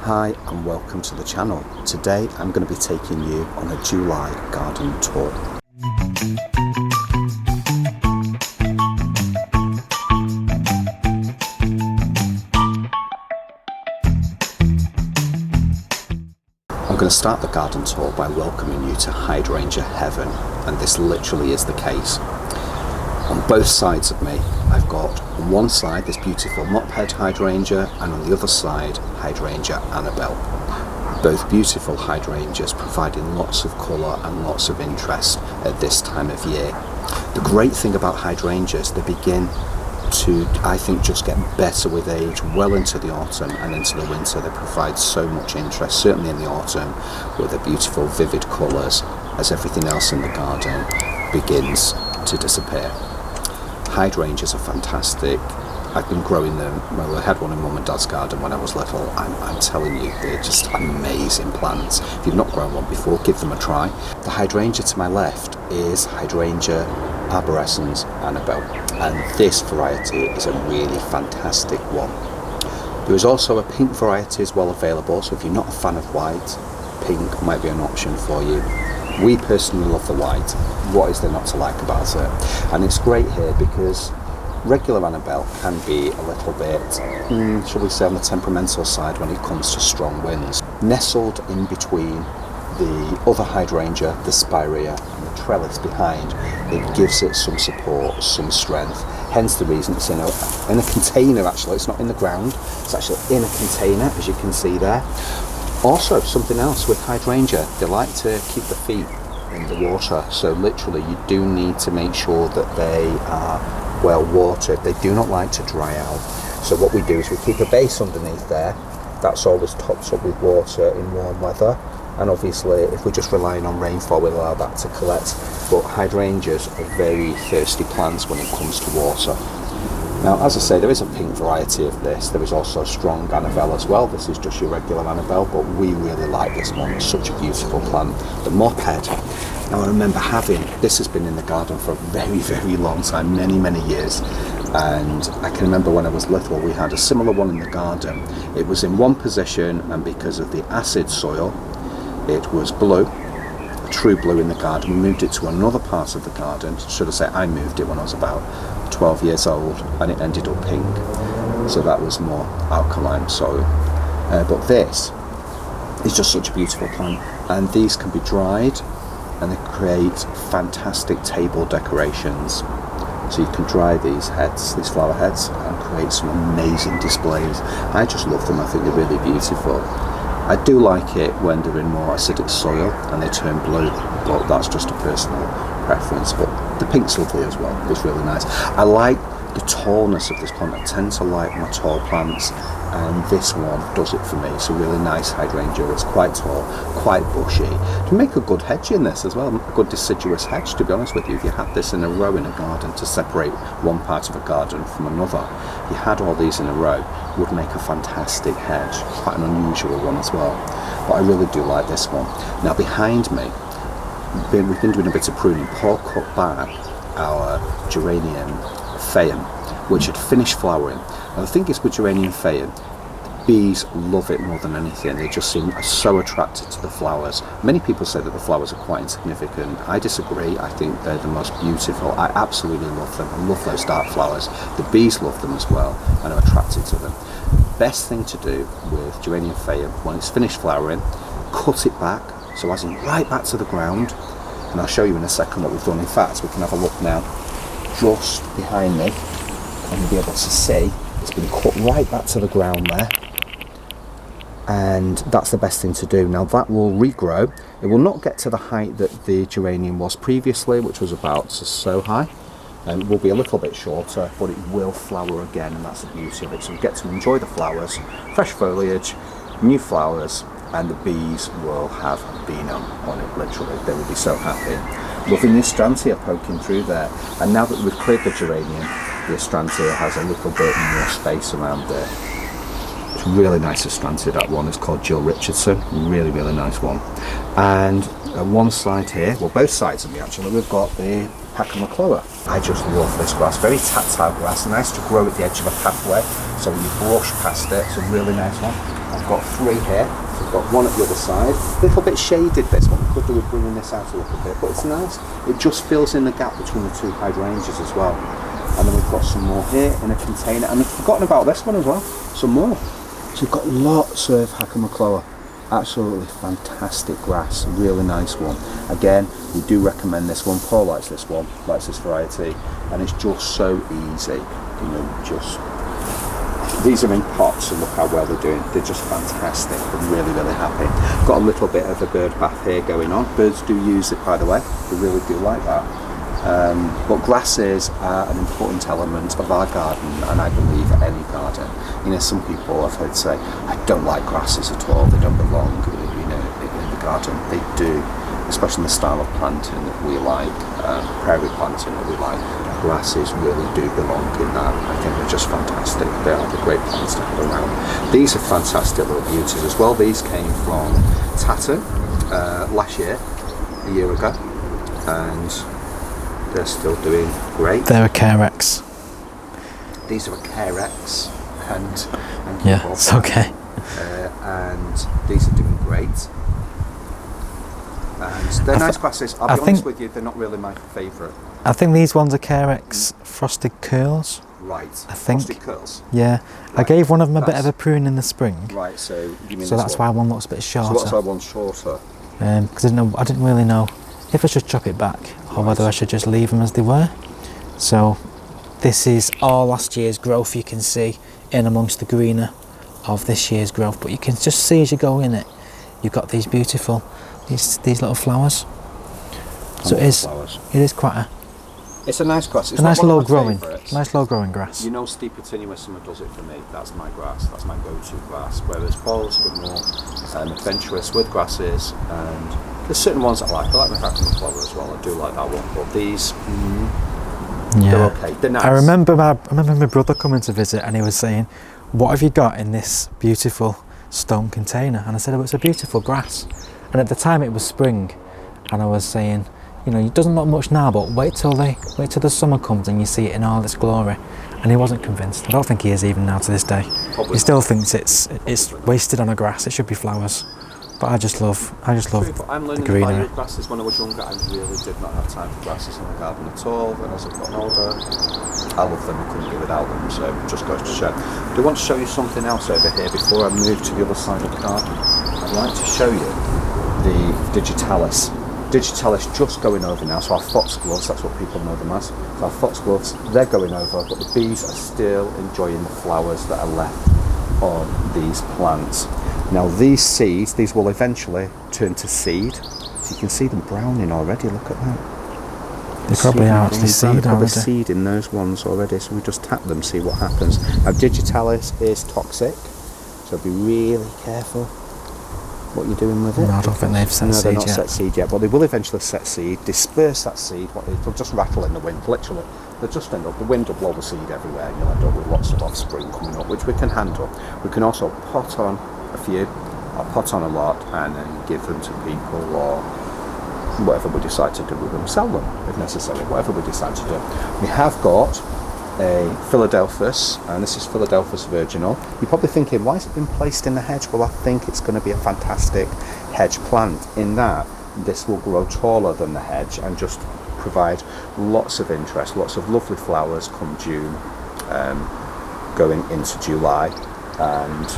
Hi and welcome to the channel. Today I'm going to be taking you on a July garden tour. I'm going to start the garden tour by welcoming you to hydrangea heaven, and this literally is the case. On both sides of me, I've got on one side this beautiful mop-head hydrangea, and on the other side Hydrangea Annabelle. Both beautiful hydrangeas providing lots of colour and lots of interest at this time of year. The great thing about hydrangeas, they begin to, I think, just get better with age, well into the autumn and into the winter. They provide so much interest, certainly in the autumn, with the beautiful vivid colours as everything else in the garden begins to disappear. Hydrangeas are fantastic. I've been growing them. Well, I had one in Mum and Dad's garden when I was little. I'm telling you, they're just amazing plants. If you've not grown one before, give them a try. The hydrangea to my left is Hydrangea arborescens Annabelle, and this variety is a really fantastic one. There is also a pink variety as well available, so if you're not a fan of white, pink might be an option for you. We personally love the white. What is there not to like about it? And it's great here because regular Annabelle can be a little bit, shall we say, on the temperamental side when it comes to strong winds. Nestled in between the other hydrangea, the spirea, and the trellis behind, it gives it some support, some strength. Hence the reason it's in a container. Actually, it's not in the ground, it's actually in a container, as you can see there. Also, something else with hydrangea, they like to keep the feet in the water, so literally you do need to make sure that they are well watered. They do not like to dry out. So what we do is we keep a base underneath there, that's always topped up with water in warm weather, and obviously if we're just relying on rainfall we'll allow that to collect. But hydrangeas are very thirsty plants when it comes to water. Now, as I say, there is a pink variety of this. There is also a strong Annabelle as well. This is just your regular Annabelle, but we really like this one. It's such a beautiful plant. The mop-head. Now, I remember having, this has been in the garden for a very, very long time, many, many years. And I can remember when I was little, we had a similar one in the garden. It was in one position, and because of the acid soil, it was blue. True blue in the garden. We moved it to another part of the garden. Should I say I moved it when I was about 12 years old, and it ended up pink, so that was more alkaline soil. But this is just such a beautiful plant, and these can be dried and they create fantastic table decorations. So you can dry these heads, these flower heads, and create some amazing displays. I just love them. I think they're really beautiful. I do like it when they're in more acidic soil and they turn blue, but that's just a personal preference. But the pink's lovely as well. It's really nice. I like the tallness of this plant. I tend to like my tall plants, and this one does it for me. It's a really nice hydrangea. It's quite tall, quite bushy. You can make a good hedge in this as well, a good deciduous hedge, to be honest with you. If you had this in a row in a garden to separate one part of a garden from another, if you had all these in a row, it would make a fantastic hedge. Quite an unusual one as well. But I really do like this one. Now behind me, we've been doing a bit of pruning. Paul cut back our geranium phaeum, which had finished flowering. Now the thing is with geranium phaeum, bees love it more than anything. They just seem so attracted to the flowers. Many people say that the flowers are quite insignificant. I disagree. I think they're the most beautiful. I absolutely love them. I love those dark flowers. The bees love them as well and are attracted to them. Best thing to do with geranium phaeum, when it's finished flowering, cut it back, so as in right back to the ground, and I'll show you in a second what we've done. In fact, we can have a look now just behind me, and you'll be able to see it's been cut right back to the ground there, and that's the best thing to do. Now that will regrow. It will not get to the height that the geranium was previously, which was about so high, and it will be a little bit shorter, but it will flower again, and that's the beauty of it. So we get to enjoy the flowers, fresh foliage, new flowers, and the bees will have been on it, literally. They will be so happy. Loving the astrantia poking through there, and now that we've cleared the geranium, the astrantia has a little bit more space around there. It's really nice astrantia, that one. It's called Jill Richardson. Really, really nice one. And on one side here, well, both sides of me actually, we've got the Pachymacloa. I just love this grass. Very tactile grass, nice to grow at the edge of a pathway, so when you brush past it, it's a really nice one. I've got 3 here. We've got one at the other side. A little bit shaded this one. We could do with bringing this out a little bit, but it's nice. It just fills in the gap between the 2 hydrangeas as well. And then we've got some more here in a container. And I've forgotten about this one as well. Some more. So we've got lots of Hydrangeas. Absolutely fantastic grass. Really nice one. Again, we do recommend this one. Paul likes this one. Likes this variety. And it's just so easy. You know, just... These are in pots, and look how well they're doing. They're just fantastic. I'm really, really happy. Got a little bit of a bird bath here going on. Birds do use it, by the way. They really do like that. But grasses are an important element of our garden, and I believe any garden. You know, some people I've heard say, I don't like grasses at all. They don't belong, you know, in the garden. They do, especially in the style of planting that we like, prairie planting that we like. Grasses really do belong in that. I think they're just fantastic. They are the great plants to have around. These are fantastic little beauties as well. These came from Tatter last year, a year ago, and they're still doing great. They're a Carex. These are a Carex, and yeah, it's okay. And these are doing great. And they're nice grasses. I'll be honest with you, they're not really my favourite. I think these ones are Carex Frosted Curls. Right. I think. Frosted Curls. Yeah. Right. I gave one of them a bit of a prune in the spring. Right. So you mean so that's why one looks a bit shorter. So that's why one's shorter. Because I didn't really know if I should chop it back or whether I should just leave them as they were. So this is all last year's growth. You can see in amongst the greener of this year's growth, but you can just see as you go in it, you've got these beautiful these little flowers. So it is quite a. It's a nice grass. It's a nice low growing, grass. You know, Steep Perennials Summer does it for me. That's my grass. That's my go-to grass. Whereas Paul's a bit more adventurous with grasses, and there's certain ones I like. I like the Hydrangeas flower as well. I do like that one. But these, they're okay. They're nice. I remember my brother coming to visit, and he was saying, "What have you got in this beautiful stone container?" And I said, "Oh, it's a beautiful grass." And at the time, it was spring, and I was saying, you know, it doesn't look much now, but wait till the summer comes and you see it in all its glory. And he wasn't convinced. I don't think he is even now to this day. Probably he still thinks it's wasted on a grass. It should be flowers. But I just love I'm the learning greenery. the value of grasses. When I was younger, I really did not have time for grasses in the garden at all. And as I've gotten older, I love them. I couldn't do without them. So it just goes to show. I do want to show you something else over here before I move to the other side of the garden. I'd like to show you the Digitalis. Digitalis just going over now, so our foxgloves, that's what people know them as. So our foxgloves, they're going over, but the bees are still enjoying the flowers that are left on these plants. Now these seeds, these will eventually turn to seed. So you can see them browning already, look at that. They probably are actually seed already. Seed in those ones already, so we just tap them, see what happens. Now Digitalis is toxic, so be really careful what you're doing with it. No, I don't think they've set seed yet. No, they're not set seed yet, but they will eventually set seed, disperse that seed, it'll just rattle in the wind, literally. They'll just end up, the wind will blow the seed everywhere, and you'll end up with lots of offspring coming up, which we can handle. We can also pot on a few, or pot on a lot, and then give them to people, or whatever we decide to do with them, sell them, if necessary, whatever we decide to do. We have got a Philadelphus, and this is Philadelphus virginal. You're probably thinking, why has it been placed in the hedge? Well, I think it's going to be a fantastic hedge plant in that this will grow taller than the hedge and just provide lots of interest, lots of lovely flowers come June, going into July. And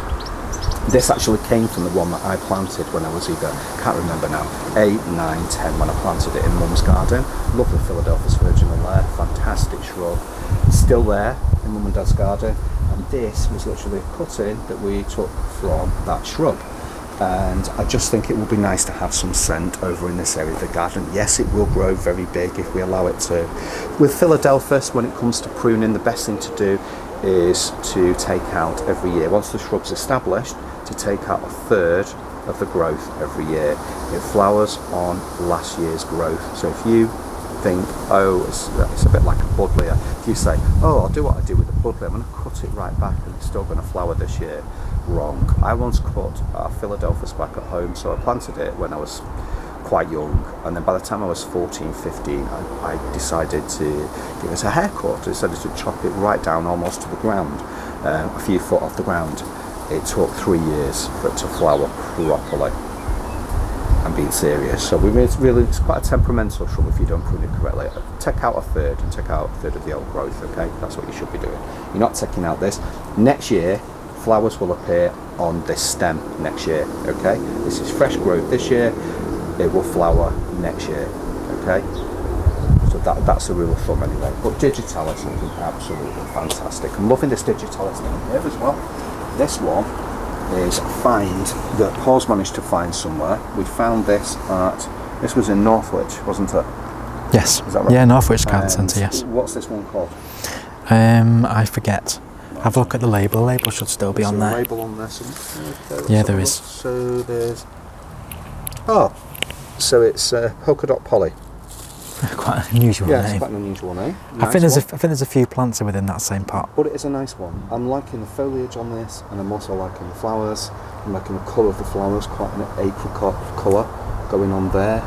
this actually came from the one that I planted when I was either, can't remember now, 8, 9, 10 when I planted it in Mum's garden. Lovely Philadelphus virginal there, fantastic shrub. Still there in Mum and Dad's garden, and this was literally a cutting that we took from that shrub. And I just think it will be nice to have some scent over in this area of the garden. Yes, it will grow very big if we allow it to. With Philadelphus, when it comes to pruning, the best thing to do is to take out every year, once the shrub's established, to take out 1/3 of the growth every year. It flowers on last year's growth. So if you think, oh, it's a bit like a buddleia. If you say, oh, I'll do what I do with the buddleia, I'm going to cut it right back and it's still going to flower this year. Wrong. I once cut our Philadelphus back at home, so I planted it when I was quite young, and then by the time I was 14, 15, I decided to give it a haircut. I decided to chop it right down almost to the ground, a few foot off the ground. it took 3 years for it to flower properly. I'm being serious. So it's quite a temperamental shrub if you don't prune it correctly. Take out a third and take out a third of the old growth, okay? That's what you should be doing. You're not taking out this. Next year, flowers will appear on this stem next year, okay? This is fresh growth this year, it will flower next year, okay? So that's a rule of thumb anyway. But Digitalis is looking absolutely fantastic. I'm loving this Digitalis down here as well. This one is a find that Paul's managed to find somewhere. We found this was in Northwich, wasn't it? Yes. Is that right? Yeah, Northwich Garden Centre, yes. What's this one called? I forget. Have a look at the label. The label should still be on there. There's a label on there somewhere. Yeah, there is. So there's... Oh, so it's polka dot poly. Quite an unusual Yeah, name. it's quite an unusual name. I think there's a few plants within that same pot. But it is a nice one. I'm liking the foliage on this, and I'm also liking the flowers. I'm liking the colour of the flowers, quite an apricot colour going on there.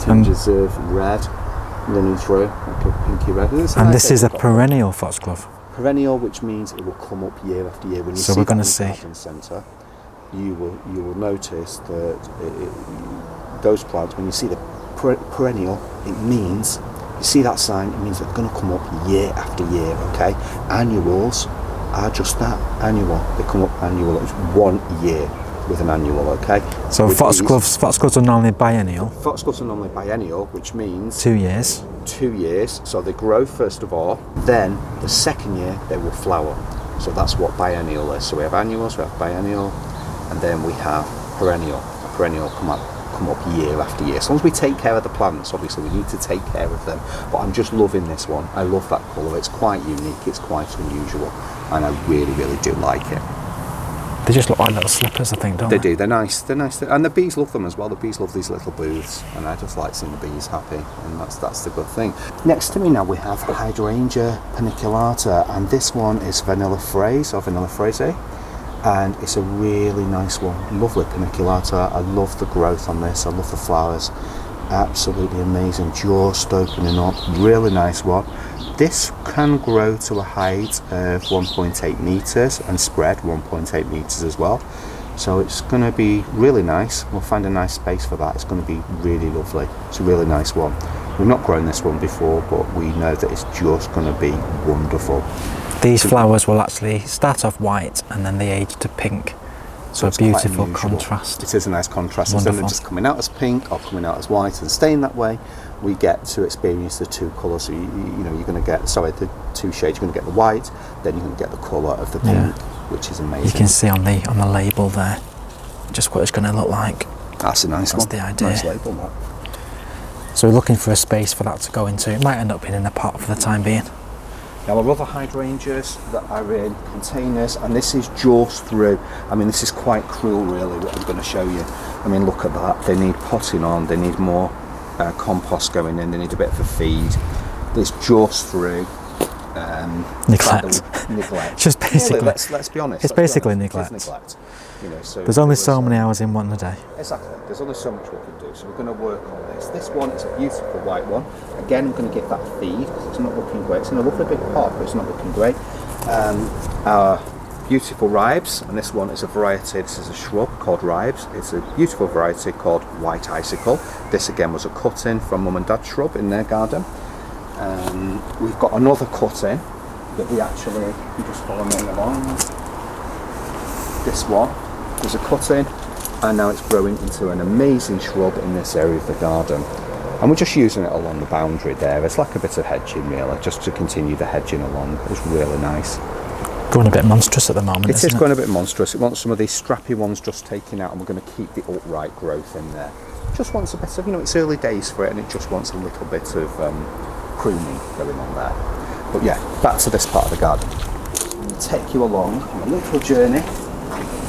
Tinges of red running through, like a pinky red. And this is a perennial foxglove. Perennial, which means it will come up year after year. When you So see we're going to that in the see. garden centre, you will notice that those plants, when you see the perennial, it means, you see that sign, it means they're going to come up year after year, okay? Annuals are just that, annual. They come up annual. It's 1 year with an annual, okay? So With foxgloves are normally biennial. Foxgloves are normally biennial, which means 2 years. 2 years. So they grow first of all, then the second year they will flower. So that's what biennial is. So we have annuals, we have biennial, and then we have perennial. A perennial come up year after year. As long as we take care of the plants, obviously we need to take care of them. But I'm just loving this one. I love that colour. It's quite unique. It's quite unusual, and I really, really do like it. They just look like little slippers, I think, don't they? They do. They're nice. They're nice. And the bees love them as well. The bees love these little booths, and I just like seeing the bees happy, and that's the good thing. Next to me now we have Hydrangea paniculata, and this one is vanilla fraise or vanilla fraise, and it's a really nice one. Lovely paniculata. I love the growth on this. I love the flowers. Absolutely amazing. Just opening up. Really nice one. This can grow to a height of 1.8 metres and spread 1.8 metres as well. So it's going to be really nice. We'll find a nice space for that. It's going to be really lovely. It's a really nice one. We've not grown this one before, but we know that it's just going to be wonderful. These flowers will actually start off white and then they age to pink. So a beautiful contrast. It is a nice contrast. Wonderful. Instead of just coming out as pink or coming out as white and staying that way, we get to experience the two colours. So you're going to get, the two shades. You're going to get the white, then you're going to get the colour of the pink, which is amazing. You can see on the label there just what it's going to look like. That's a nice one. That's the idea. Nice label, that. So we're looking for a space for that to go into. It might end up being in a pot for the time being. Now our other hydrangeas that are in containers, and this is just through, I mean this is quite cruel really what I'm going to show you. I mean look at that, they need potting on, they need more compost going in, they need a bit of a feed. This just through neglect. Just basically, really, let's be honest. It's basically neglect. It's neglect. So there's only so many hours in one a day. Exactly. There's only so much we can do. So we're going to work on this. This one is a beautiful white one. Again, we're going to give that feed because it's not looking great. It's in a lovely big pot, but it's not looking great. Our beautiful ribes, and this one is a variety. This is a shrub called ribes. It's a beautiful variety called white icicle. This again was a cut-in from Mum and Dad's shrub in their garden. We've got another cut-in that we actually, you just follow me along. This one was a cut-in, and now it's growing into an amazing shrub in this area of the garden. And we're just using it along the boundary there. It's like a bit of hedging really, just to continue the hedging along. It's really nice. Going a bit monstrous at the moment, It is isn't going a bit monstrous. It wants some of these strappy ones just taken out, and we're going to keep the upright growth in there. Just wants a bit of, it's early days for it, and it just wants a little bit of pruning going on there. But yeah, back to this part of the garden. I'm going to take you along on a little journey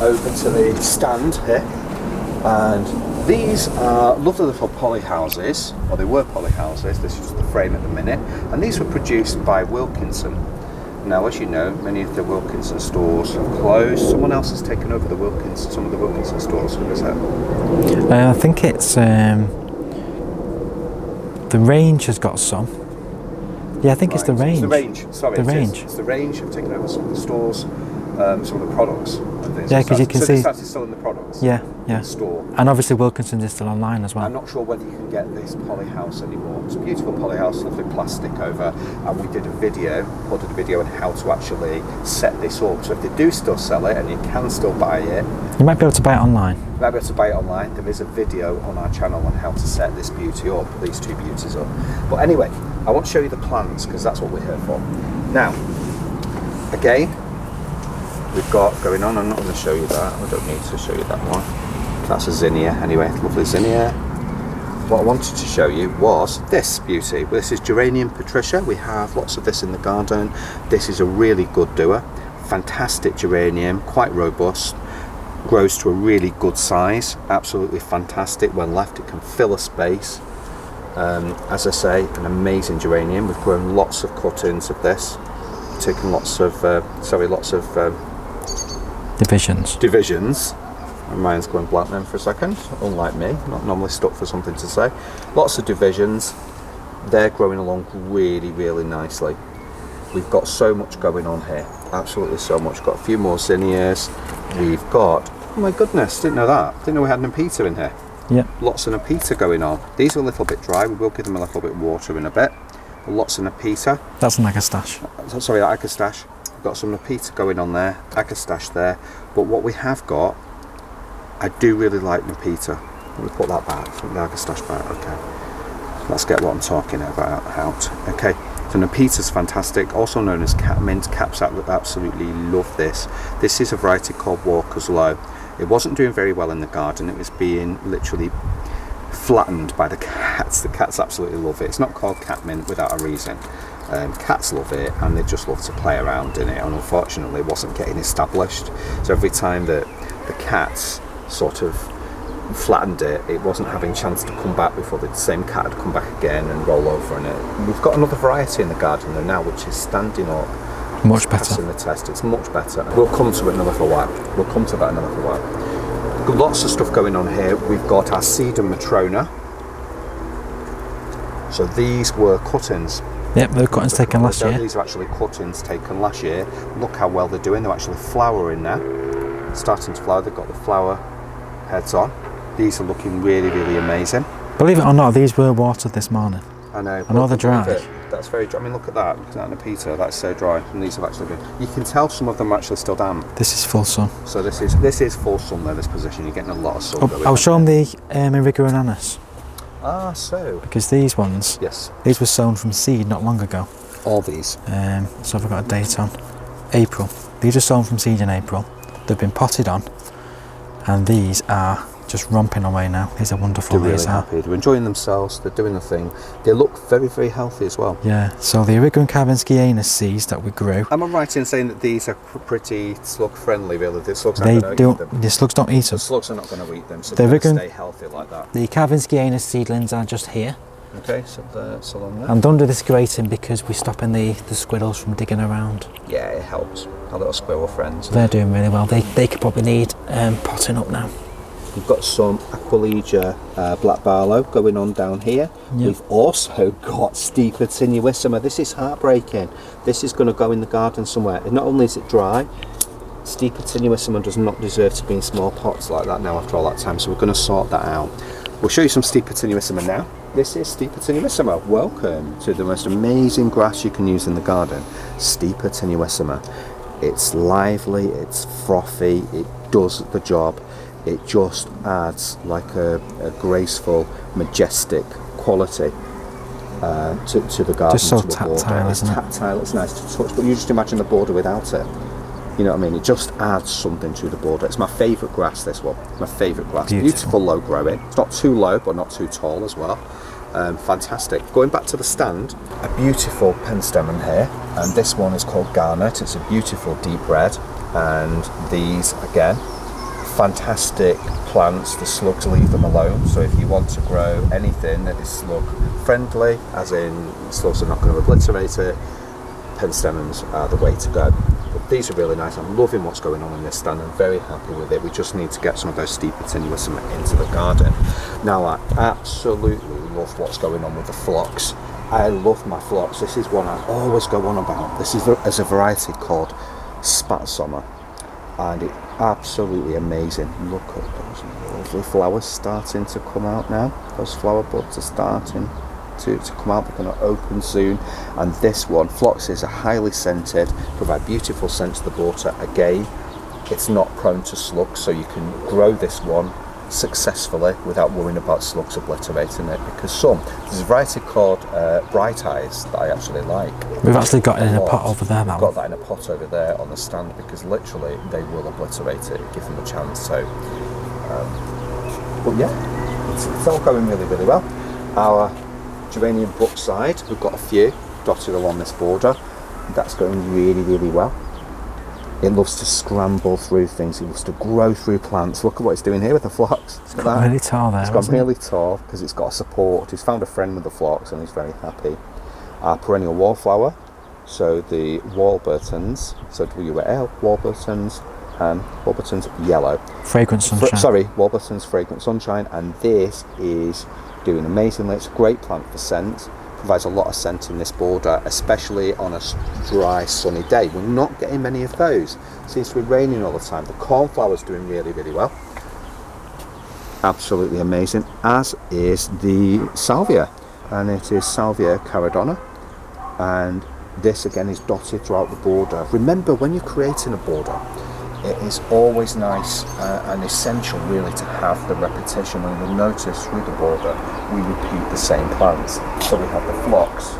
over to the stand here, and these are lovely little poly houses, or they were poly houses. This is the frame at the minute, and these were produced by Wilkinson. Now, as you know, many of the Wilkinson stores have closed. Someone else has taken over some of the Wilkinson stores. Who is that? I think it's the Range has got some. Yeah, I think it's the Range. It's the Range. Sorry, the Range. It's the Range. Have taken over some of the stores. some of the products and things. Yeah, because you can so see. This actually selling the products. Yeah, In yeah. the store. And obviously Wilkinson's is still online as well. I'm not sure whether you can get this poly house anymore. It's a beautiful poly house, lovely plastic over, and we did a video, uploaded a video on how to actually set this up. So if they do still sell it and you can still buy it, You might be able to buy it online. you might be able to buy it online. There is a video on our channel on how to set this beauty up, these two beauties up. But anyway, I want to show you the plants because that's what we're here for. Now, again, we've got going on. I'm not going to show you that. I don't need to show you that one. That's a zinnia. Anyway, lovely zinnia. What I wanted to show you was this beauty. This is Geranium Patricia. We have lots of this in the garden. This is a really good doer. Fantastic geranium, quite robust. Grows to a really good size. Absolutely fantastic. When left, it can fill a space. As I say, an amazing geranium. We've grown lots of cuttings of this. Taken lots of divisions. My mind's going blank then for a second, unlike me, not normally stuck for something to say. Lots of divisions. They're growing along really, really nicely. We've got so much going on here, absolutely so much. Got a few more zinnias. We've got, oh my goodness, didn't know that. Didn't know we had an Nepeta in here. Yep. Lots of Nepeta going on. These are a little bit dry. We will give them a little bit of water in a bit. Lots of Nepeta. That's an agastache. Sorry, that agastache. We've got some Nepeta going on there, agastache there. But what we have got, I do really like Nepeta. Let me put that back, put the agastache back, okay. Let's get what I'm talking about out. Okay, so Nepeta's fantastic, also known as catmint. Caps absolutely love this. This is a variety called Walker's Low. It wasn't doing very well in the garden. It was being literally flattened by the cats. The cats absolutely love it. It's not called catmint without a reason. Cats love it and they just love to play around in it, and unfortunately it wasn't getting established. So every time that the cats sort of flattened it, it wasn't having a chance to come back before the same cat had come back again and roll over in it. We've got another variety in the garden though now which is standing up. Much better. Passing the test. It's much better. We'll come to it in a little while. We'll come to that in a little while. Lots of stuff going on here. We've got our Cedar Matrona. So these were cuttings. Yep, they were cuttings taken last year. These are actually cuttings taken last year. Look how well they're doing. They're actually flowering now. Starting to flower. They've got the flower heads on. These are looking really, really amazing. Believe it or not, these were watered this morning. I know. I know they're dry. That's very dry. I mean, look at that. Look at that Nepeta. That's so dry. And these have actually been. You can tell some of them are actually still damp. This is full sun. So this is full sun there. This position, you're getting a lot of sun. I'll show them the Irriga and Anise. Ah, so. Because these ones, Yes. these were sown from seed not long ago. All these. So I've got a date on April. These are sown from seed in April. They've been potted on, and these are just romping away now. These are wonderful. They're really happy. They're enjoying themselves. They're doing the thing. They look very, very healthy as well. Yeah. So the Irriga and Kavinsky Anus seeds that we grew. Am I right in saying that these are pretty slug friendly? Really, the slugs They aren't going to eat them. The slugs don't eat them. The slugs are not going to eat them, so The they're going Irriga- to stay healthy like that. The Kavinsky Anus seedlings are just here. Okay, so that's along there. I'm done with this grating because we're stopping the squirrels from digging around. Yeah, it helps. Our little squirrel friends. They're doing really well. They could probably need potting up now. We've got some Aquilegia Black Barlow going on down here. Yep. We've also got Stipa tenuissima. This is heartbreaking. This is going to go in the garden somewhere. And not only is it dry, Stipa tenuissima does not deserve to be in small pots like that now after all that time. So we're going to sort that out. We'll show you some Stipa tenuissima now. This is Stipa tenuissima. Welcome to the most amazing grass you can use in the garden. Stipa tenuissima. It's lively, it's frothy, it does the job. It just adds like a graceful, majestic quality to the garden. Just so to the tactile, border. isn't it? It's tactile, it's nice to touch, but you just imagine the border without it. You know what I mean? It just adds something to the border. It's my favourite grass, this one. My favourite grass. Beautiful low growing. It's not too low, but not too tall as well. Fantastic. Going back to the stand, a beautiful penstemon here, and this one is called Garnet. It's a beautiful deep red, and these again, fantastic plants. The slugs leave them alone, so if you want to grow anything that is slug friendly, as in slugs are not going to obliterate it, penstemons are the way to go. But these are really nice. I'm loving what's going on in this stand. I'm very happy with it. We just need to get some of those Stipa tenuissima into the garden. Now I absolutely love what's going on with the phlox. I love my phlox. This is one I always go on about. This is a variety called Spatsommer. and it's absolutely amazing. Look at those lovely flowers starting to come out now. Those flower buds are starting to come out. They're going to open soon. And this one, phloxes are highly scented, provide beautiful scent to the border. Again, it's not prone to slugs, so you can grow this one successfully without worrying about slugs obliterating it, because there's a variety called Bright Eyes that I actually like. We've actually got it in a pot over there. We've got that in a pot over there on the stand, because literally they will obliterate it, give them a chance. So but yeah, it's all going really, really well. Our geranium brookside, we've got a few dotted along this border. That's going really, really well. It loves to scramble through things. It loves to grow through plants. Look at what it's doing here with the phlox. It's got really tall there. It's got really tall because it's got a support. He's found a friend with the phlox and he's very happy. Our perennial wallflower, so the Warburtons, so WL, Warburtons yellow. Fragrant sunshine. Warburton's fragrant sunshine, and this is doing amazingly. It's a great plant for scent. Provides a lot of scent in this border, especially on a dry, sunny day. We're not getting many of those. It seems to be raining all the time. The cornflower's doing really, really well. Absolutely amazing, as is the salvia, and it is Salvia caradonna, and this again is dotted throughout the border. Remember, when you're creating a border, it is always nice and essential really to have the repetition. And you'll notice through the border we repeat the same plants. So we have the phlox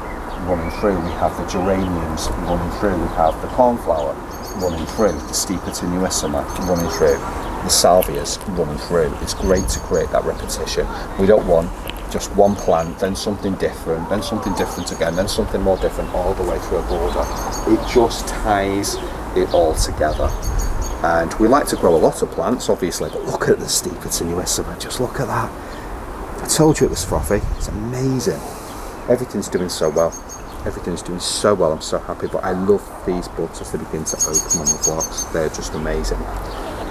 running through, we have the geraniums running through, we have the cornflower running through, the Stipa tenuissima running through, the salvias running through. It's great to create that repetition. We don't want just one plant, then something different, then something different again, then something more different all the way through a border. It just ties it all together. And we like to grow a lot of plants, obviously, but look at the Stipa tenuissima, just look at that. I told you it was frothy, it's amazing. Everything's doing so well. Everything's doing so well, I'm so happy, but I love these buds as they begin to open on the phlox. They're just amazing.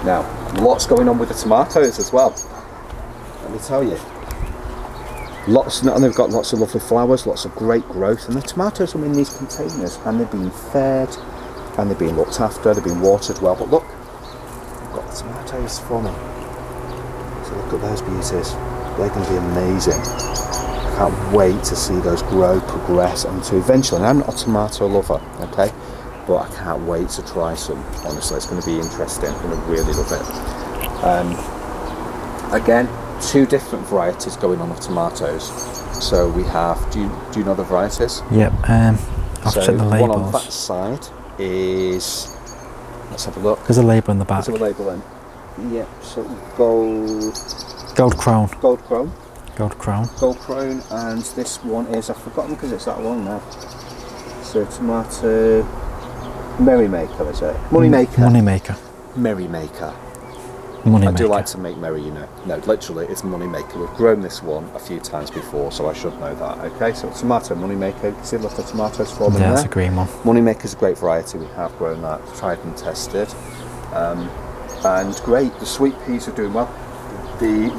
Now, lots going on with the tomatoes as well. Let me tell you. And they've got lots of lovely flowers, lots of great growth, and the tomatoes are in these containers, and they're being fed, and they're being looked after, they're being watered well. But look, I've got the tomatoes for me. So look at those beauties. They're going to be amazing. I can't wait to see those grow, progress, and to eventually, and I'm not a tomato lover, okay, but I can't wait to try some. Honestly, it's going to be interesting. I'm going to really love it. Again, two different varieties going on of tomatoes. So we have, do you know the varieties? Yep, I'll so check the labels. One on that side is, let's have a look. There's a label in the back. There's a label in. Yep, so Gold Crown. Gold Crown. Gold Crown. Gold Crown, and this one is, I've forgotten because it's that long now. So tomato Merrymaker, is it? Moneymaker. Moneymaker. Merrymaker. Moneymaker. I do like to make merry, you know. No, literally, it's Moneymaker. We've grown this one a few times before, so I should know that. Okay, so tomato Moneymaker. You can see lots of tomatoes forming there. Yeah, that's a green one. Moneymaker's a great variety. We have grown that, tried and tested. And great, the sweet peas are doing well. The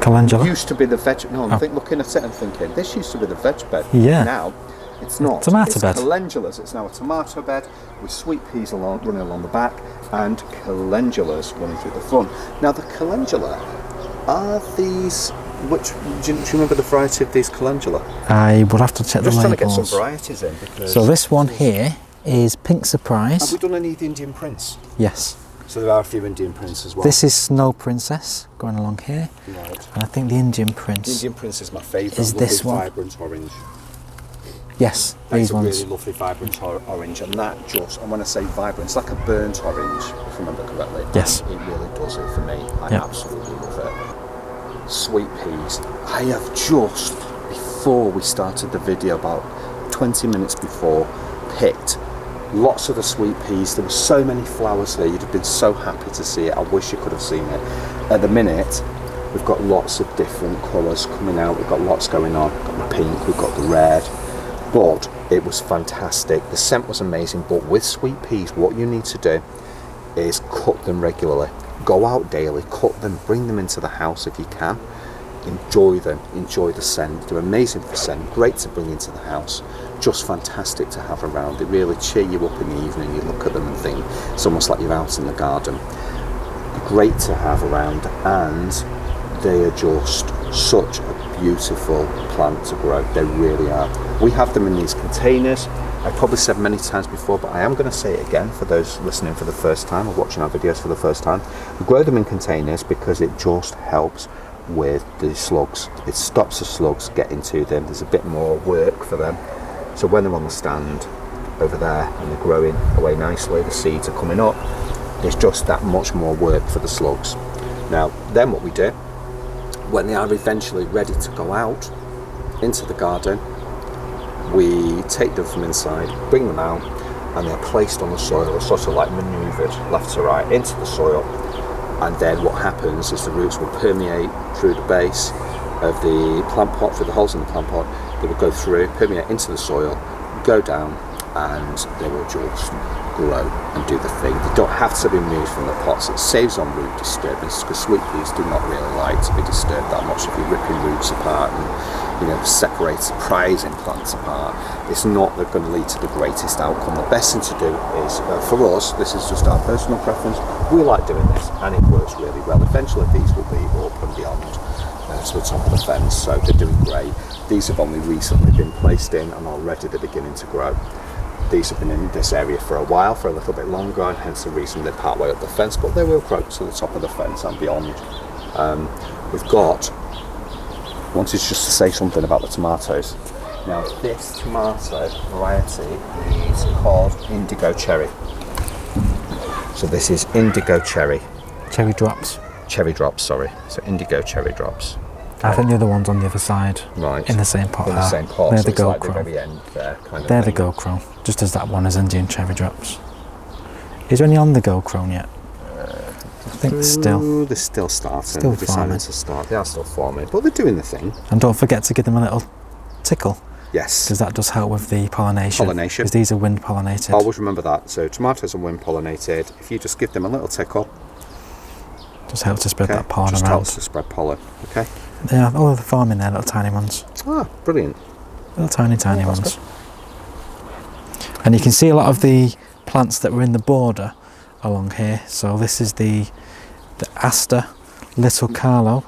Calendula. Used to be the veg. No, I'm looking at it and thinking, this used to be the veg bed. Yeah. Now, it's not. Tomato bed. Calendulas. It's now a tomato bed with sweet peas running along the back and calendulas running through the front. Now, the calendula, are these... do you remember the variety of these calendula? I would have to check the labels. I'm just trying to get some varieties in. Because so this one here is Pink Surprise. Have we done any of the Indian Prince? Yes. So there are a few Indian Prince as well. This is Snow Princess going along here. Right. And I think the Indian Prince. The Indian Prince is my favourite. Is this one? Vibrant orange. Yes, That's these ones. a really lovely vibrant orange, and that just, and when I say vibrant, it's like a burnt orange, if I remember correctly. Yes. It really does it for me. I absolutely love it. Sweet peas. I have just, before we started the video, about 20 minutes before, picked lots of the sweet peas. There were so many flowers here, you'd have been so happy to see it. I wish you could have seen it. At the minute, we've got lots of different colours coming out. We've got lots going on. We've got the pink, we've got the red. But it was fantastic. The scent was amazing. But with sweet peas, what you need to do is cut them regularly. Go out daily, cut them, bring them into the house if you can. enjoy them, enjoy the scent. They're amazing for scent, great to bring into the house, just fantastic to have around. They really cheer you up in the evening. You look at them and think it's almost like you're out in the garden. Great to have around, and they are just such a beautiful plant to grow. They really are. We have them in these containers. I've probably said many times before, but I am going to say it again for those listening for the first time or watching our videos for the first time. We grow them in containers because it just helps with the slugs. It stops the slugs getting to them. There's a bit more work for them. So when they're on the stand over there and they're growing away nicely, the seeds are coming up, there's just that much more work for the slugs. Now, then what we do, when they are eventually ready to go out into the garden, we take them from inside, bring them out, and they're placed on the soil, sort of like manoeuvred left to right into the soil. And then what happens is the roots will permeate through the base of the plant pot, through the holes in the plant pot. They will go through, permeate into the soil, go down, and they will just grow and do the thing. They don't have to be moved from the pots. It saves on root disturbance, because sweet peas do not really like to be disturbed that much. If you're ripping roots apart and separating, prizing plants apart, it's not going to lead to the greatest outcome. The best thing to do is, for us, this is just our personal preference, we like doing this and it works really well. Eventually these will be up and beyond to the top of the fence, so they're doing great. These have only recently been placed in and already they're beginning to grow. These have been in this area for a while, for a little bit longer, and hence the reason they're part way up the fence, but they will grow to the top of the fence and beyond. We've got, wanted just to say something about the tomatoes. Now this tomato variety is called Indigo Cherry. So this is Indigo Cherry. Cherry drops. Cherry drops, sorry. So Indigo Cherry drops. I think the other one's on the other side. Right. In the same pot. In the same pot. They're so the it's like GoPro. the very end there, kind of They're thing. the GoPro. Just as that one is Indian cherry drops. Is there any on the GoPro yet? I think still. They're still starting. Still They're deciding forming. to start. They are still forming, but they're doing the thing. And don't forget to give them a little tickle, Yes. because that does help with the pollination. Pollination. Because these are wind pollinated. Always remember that. So tomatoes are wind pollinated. If you just give them a little tickle, Just helps to spread okay, that pollen just around. helps to spread pollen. Okay. Yeah, all of the farming there, little tiny ones. Ah, brilliant. Little tiny that's ones. And you can see a lot of the plants that were in the border along here. So this is the Aster Little Carlo.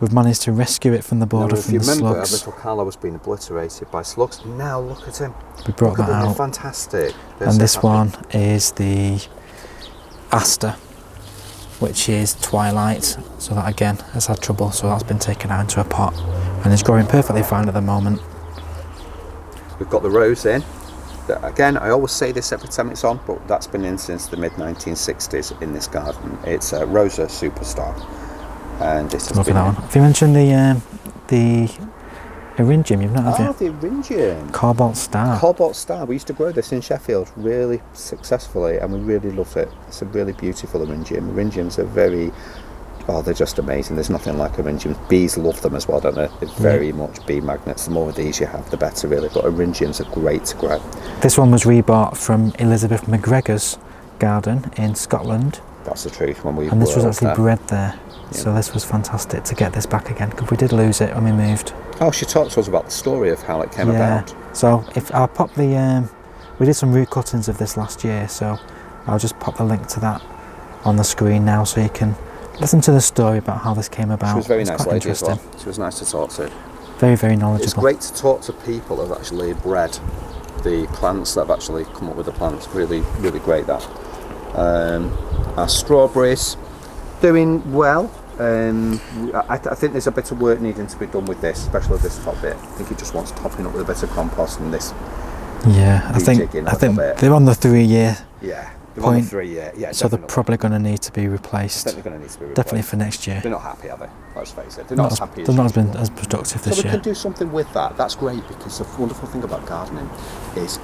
We've managed to rescue it from the border Now, from the if you remember, slugs. little Carlo was being obliterated by slugs. Now look at him. We brought Look at that them, they're out. fantastic. They're And so this happy. one is the Aster, which is Twilight. So that again has had trouble, so that's been taken out into a pot and is growing perfectly fine at the moment. We've got the rose in. Again, I always say this every time it's on, but that's been in since the mid-1960s in this garden. It's a Rosa Superstar, and this has Look at been that one. Have you mentioned the Hydrangeas? You've not, have you? the Hydrangeas. Cobalt Star. Cobalt Star. We used to grow this in Sheffield really successfully, and we really loved it. It's a really beautiful Hydrangeum. Hydrangeums are very, they're just amazing. There's nothing like Hydrangeums. Bees love them as well, don't they? They're very much bee magnets. The more of these you have, the better, really. But Hydrangeums are great to grow. This one was rebought from Elizabeth McGregor's garden in Scotland, That's the truth. When we and this was were actually there. bred there. So this was fantastic to get this back again, because we did lose it when we moved. Oh, she talked to us about the story of how it came about. So if I'll pop the, we did some root cuttings of this last year, so I'll just pop the link to that on the screen now, so you can listen to the story about how this came about. She was a very It's nice quite lady as well. interesting. She was nice to talk to. Very, very knowledgeable. It's great to talk to people who have actually bred the plants, that have actually come up with the plants. Really, really great that. Our strawberries doing well. I think there's a bit of work needing to be done with this, especially this top bit. I think it just wants topping up with a bit of compost and this. Yeah, I think bit. they're on the 3-year Yeah, they're point, on the 3 year. Yeah, so they're definitely. probably going to need to be replaced. Definitely going to need to be replaced. Definitely for next year. They're not happy, are they? Let's face it. They're not as happy as They've not usual. been as productive So this we year. can do something with that. That's great, because the wonderful thing about gardening is,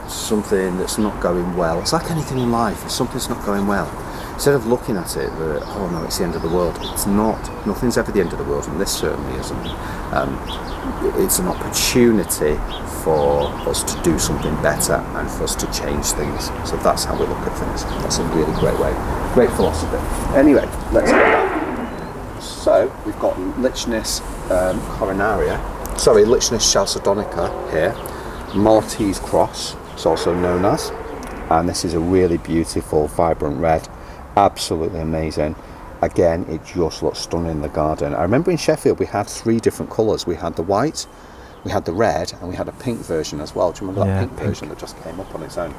something that's not going well. It's like anything in life. If something's not going well, instead of looking at it, oh no, it's the end of the world. It's not. Nothing's ever the end of the world, and this certainly isn't. It's an opportunity for us to do something better and for us to change things. So that's how we look at things. That's a really great way. Great philosophy. Anyway, let's go back. So we've got Lichnus Lichnus chalcedonica here, Maltese cross, it's also known as, and this is a really beautiful, vibrant red, absolutely amazing. Again, it just looks stunning in the garden. I remember in Sheffield we had 3 different colours. We had the white, we had the red, and we had a pink version as well. Do you remember that pink version that just came up on its own?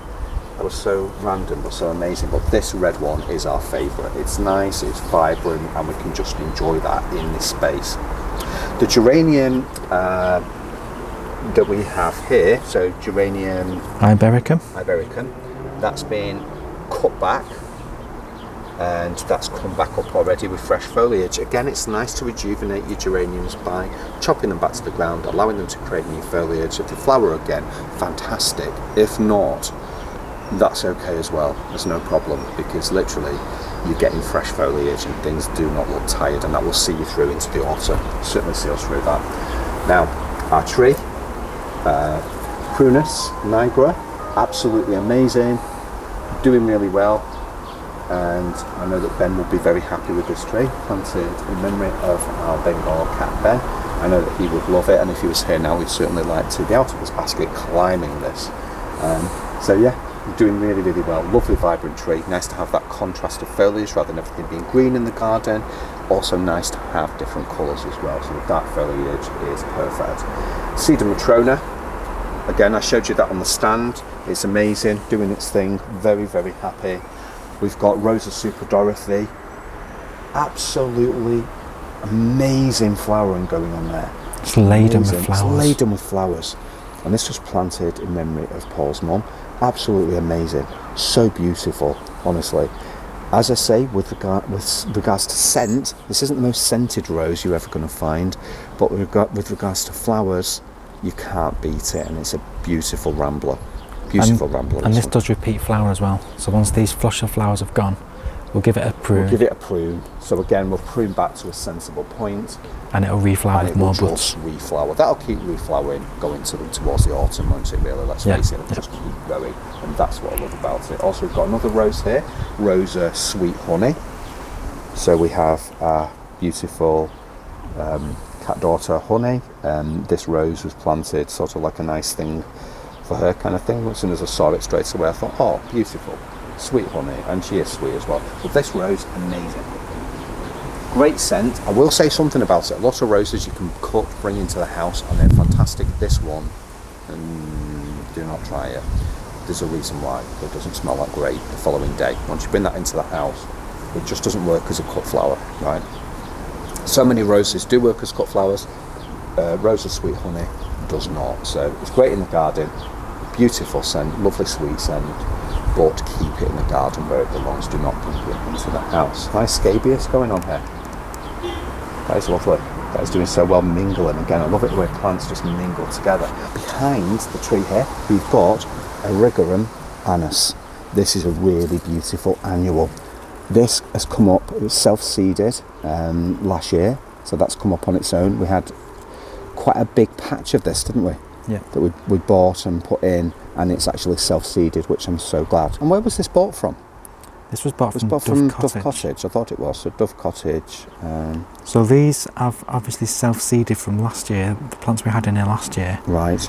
That was so random but so amazing. But this red one is our favourite. It's nice, it's vibrant, and we can just enjoy that in this space. The geranium that we have here, so geranium Ibericum, that's been cut back, and that's come back up already with fresh foliage. Again, it's nice to rejuvenate your geraniums by chopping them back to the ground, allowing them to create new foliage. If they flower again, fantastic. If not, that's okay as well. There's no problem, because literally you're getting fresh foliage and things do not look tired, and that will see you through into the autumn. Certainly see us through that. Now, our tree, Prunus nigra, absolutely amazing, doing really well. And I know that Ben will be very happy with this tree, planted in memory of our Bengal cat Ben. I know that he would love it, and if he was here now, he'd certainly like to be out of his basket climbing this. So yeah, doing really, really well. Lovely vibrant tree, nice to have that contrast of foliage rather than everything being green in the garden. Also nice to have different colours as well, so the dark foliage is perfect. Cedar Matrona, again I showed you that on the stand, it's amazing, doing its thing, very, very happy. We've got Rosa Super Dorothy, absolutely amazing flowering going on there. It's laden with flowers. It's laden with flowers. And this was planted in memory of Paul's mum. Absolutely amazing. So beautiful, honestly. As I say, with regards to scent, this isn't the most scented rose you're ever going to find, but with regards to flowers, you can't beat it, and it's a beautiful rambler. And this does repeat flower as well. So once these flush of flowers have gone, we'll give it a prune. So again, we'll prune back to a sensible point. And it'll reflower with more buds. Reflower. That'll keep reflowering going towards the autumn, won't it, really? Let's face it, it'll just keep going. And that's what I love about it. Also, we've got another rose here, Rosa Sweet Honey. So we have our beautiful cat daughter Honey. This rose was planted sort of like a nice thing for her kind of thing. As soon as I saw it straight away, I thought, oh, beautiful, Sweet Honey, and she is sweet as well. But this rose, amazing, great scent. I will say something about it. Lots of roses you can cut, bring into the house, and they're fantastic. This one, do not try it. There's a reason why it doesn't smell that great the following day. Once you bring that into the house, it just doesn't work as a cut flower, right? So many roses do work as cut flowers. Rosa Sweet Honey does not. So it's great in the garden, beautiful scent, lovely sweet scent, but keep it in the garden where it belongs. Do not bring it into the house. Nice scabious going on here. That is lovely. That is doing so well mingling. Again, I love it the way plants just mingle together. Behind the tree here, we've got Erigerum anus. This is a really beautiful annual. This has come up, it was self-seeded last year, so that's come up on its own. We had quite a big patch of this, didn't we? Yeah. That we bought and put in, and it's actually self-seeded, which I'm so glad. And where was this bought from? This was bought from Dove Cottage. I thought it was. So Dove Cottage. So these have obviously self-seeded from last year, the plants we had in here last year. Right.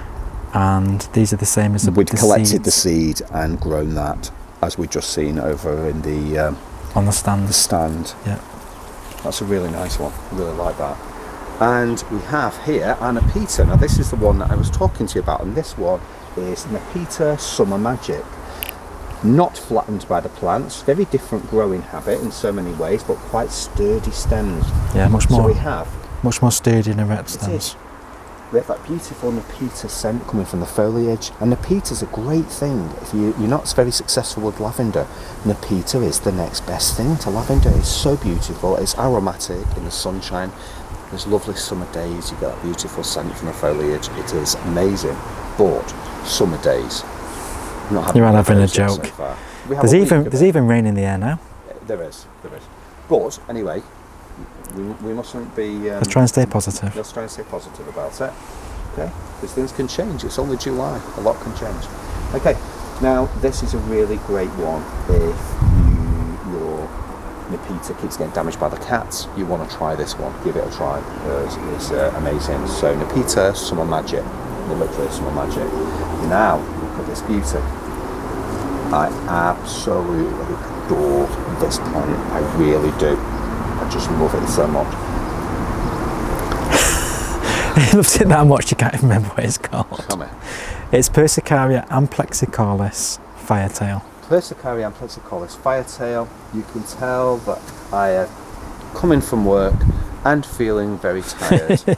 And these are the same as We'd collected the seed and grown that, as we'd just seen over in the... on the stand. The stand. Yeah. That's a really nice one. I really like that. And we have here Anapeta. Now this is the one that I was talking to you about, and this one is Nepeta Summer Magic. Not flattened by the plants, very different growing habit in so many ways, but quite sturdy stems. Yeah, much more. So we have much more sturdy than erect stems. We have that beautiful Nepeta scent coming from the foliage, and Nepeta's a great thing. If you're not very successful with lavender, Nepeta is the next best thing to lavender. It's so beautiful, it's aromatic in the sunshine. There's lovely summer days, you get that beautiful scent from the foliage. It is amazing. But summer days, you're having a joke. So there's even rain in the air now. There is. But anyway, we mustn't be... let's try and stay positive. Let's try and stay positive about it. Okay, because things can change. It's only July. A lot can change. Okay, now this is a really great one if you're Nepeta keeps getting damaged by the cats, you want to try this one. Give it a try. It's amazing. So Nepeta, summer magic. Literally summer magic. Now, look at this beauty. I absolutely adore this plant. I really do. I just love it so much. You loved it that much you can't even remember what it's called. Come here. It's Persicaria amplexicalis firetail. Persicaria amplificalis firetail. You can tell that I have come in from work and feeling very tired.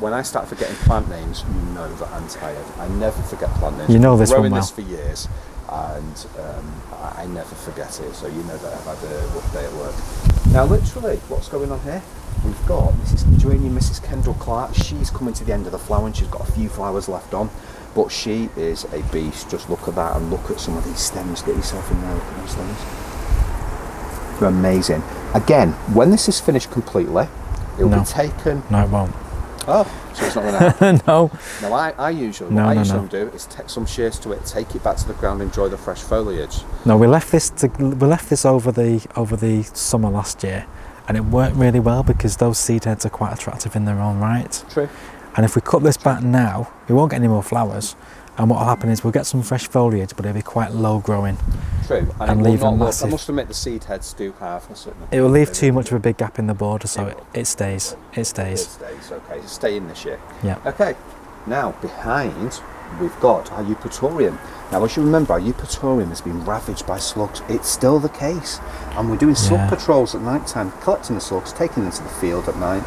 When I start forgetting plant names, you know that I'm tired. I never forget plant names. You know this I've one been growing well. this for years, and I never forget it. So you know that I've had a rough day at work. Now, literally, what's going on here? We've got Mrs. Kendall Clark. She's coming to the end of the flower, and she's got a few flowers left on. But she is a beast. Just look at that and look at some of these stems. Get yourself in there. Look at those stems. They're amazing. Again, when this is finished completely, it'll be taken. No, it won't. Oh, so it's not going to happen. No. No, I usually do is take some shears to it, take it back to the ground, enjoy the fresh foliage. No, we left this over the summer last year, and it worked really well because those seed heads are quite attractive in their own right. True. And if we cut this back now, we won't get any more flowers. And what will happen is we'll get some fresh foliage, but it'll be quite low growing. True. And leave a massive. I must admit, the seed heads do have a certain. It will leave too much of a big gap in the border, so it stays. It stays. It stays. Okay, so stay in this year. Yeah. Okay. Now behind, we've got our Eupatorium. Now, as you remember, our Eupatorium has been ravaged by slugs. It's still the case, and we're doing slug patrols at night time, collecting the slugs, taking them to the field at night.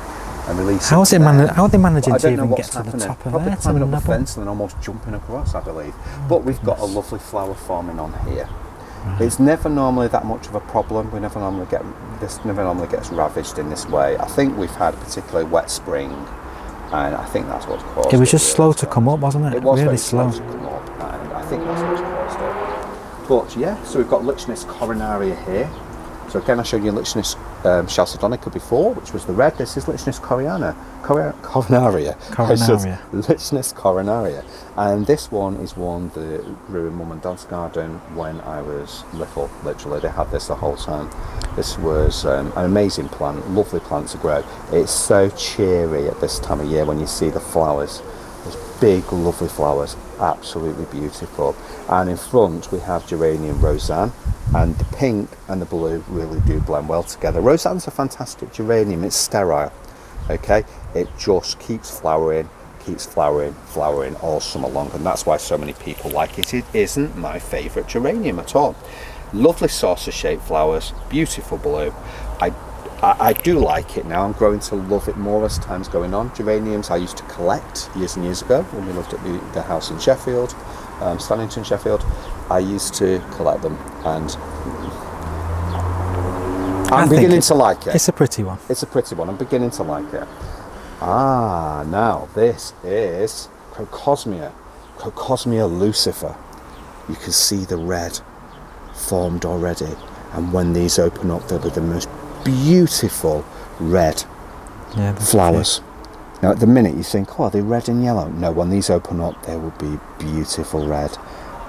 And releasing how are they managing to even get to the top of Probably there? climbing up the fence and then almost jumping across, I believe. But we've got a lovely flower forming on here. Right. It's never normally that much of a problem. We never normally gets ravaged in this way. I think we've had a particularly wet spring, and I think that's what's caused it. It was just slow to come up, wasn't it? It was really very slow to come up, and I think that's what's caused it. But yeah, so we've got Lichnus coronaria here. So again, I showed you Lichnus chalcedonica before, which was the red. This is Lichnus coronaria. Lichnus coronaria. And this one is one that grew in Mum and Dad's garden when I was little, literally. They had this the whole time. This was an amazing plant, lovely plant to grow. It's so cheery at this time of year when you see the flowers. Those big, lovely flowers, absolutely beautiful. And in front, we have Geranium Roseanne. And the pink and the blue really do blend well together. Roseanne's a fantastic geranium. It's sterile, okay? It just keeps flowering all summer long, and that's why so many people like it. It isn't my favourite geranium at all. Lovely saucer-shaped flowers, beautiful blue. I do like it now. I'm growing to love it more as time's going on. Geraniums I used to collect years and years ago when we lived at the house in Sheffield, Stannington, Sheffield. I used to collect them, and I'm beginning to like it. It's a pretty one. It's a pretty one. I'm beginning to like it. Now this is Crocosmia lucifer. You can see the red formed already, and when these open up, they'll be the most beautiful red flowers. Now at the minute you think, oh, are they red and yellow? No, when these open up, they will be beautiful red.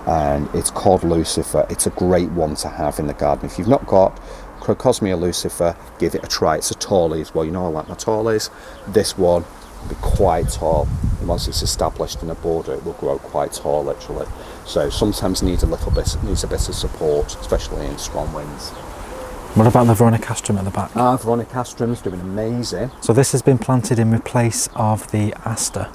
And it's called Lucifer. It's a great one to have in the garden. If you've not got Crocosmia lucifer, give it a try. It's a tallie as well. You know I like my tallies. This one will be quite tall. And once it's established in a border, it will grow quite tall, literally. So sometimes needs a bit of support, especially in strong winds. What about the Veronicastrum at the back? Veronicastrum's doing amazing. So this has been planted in place of the aster,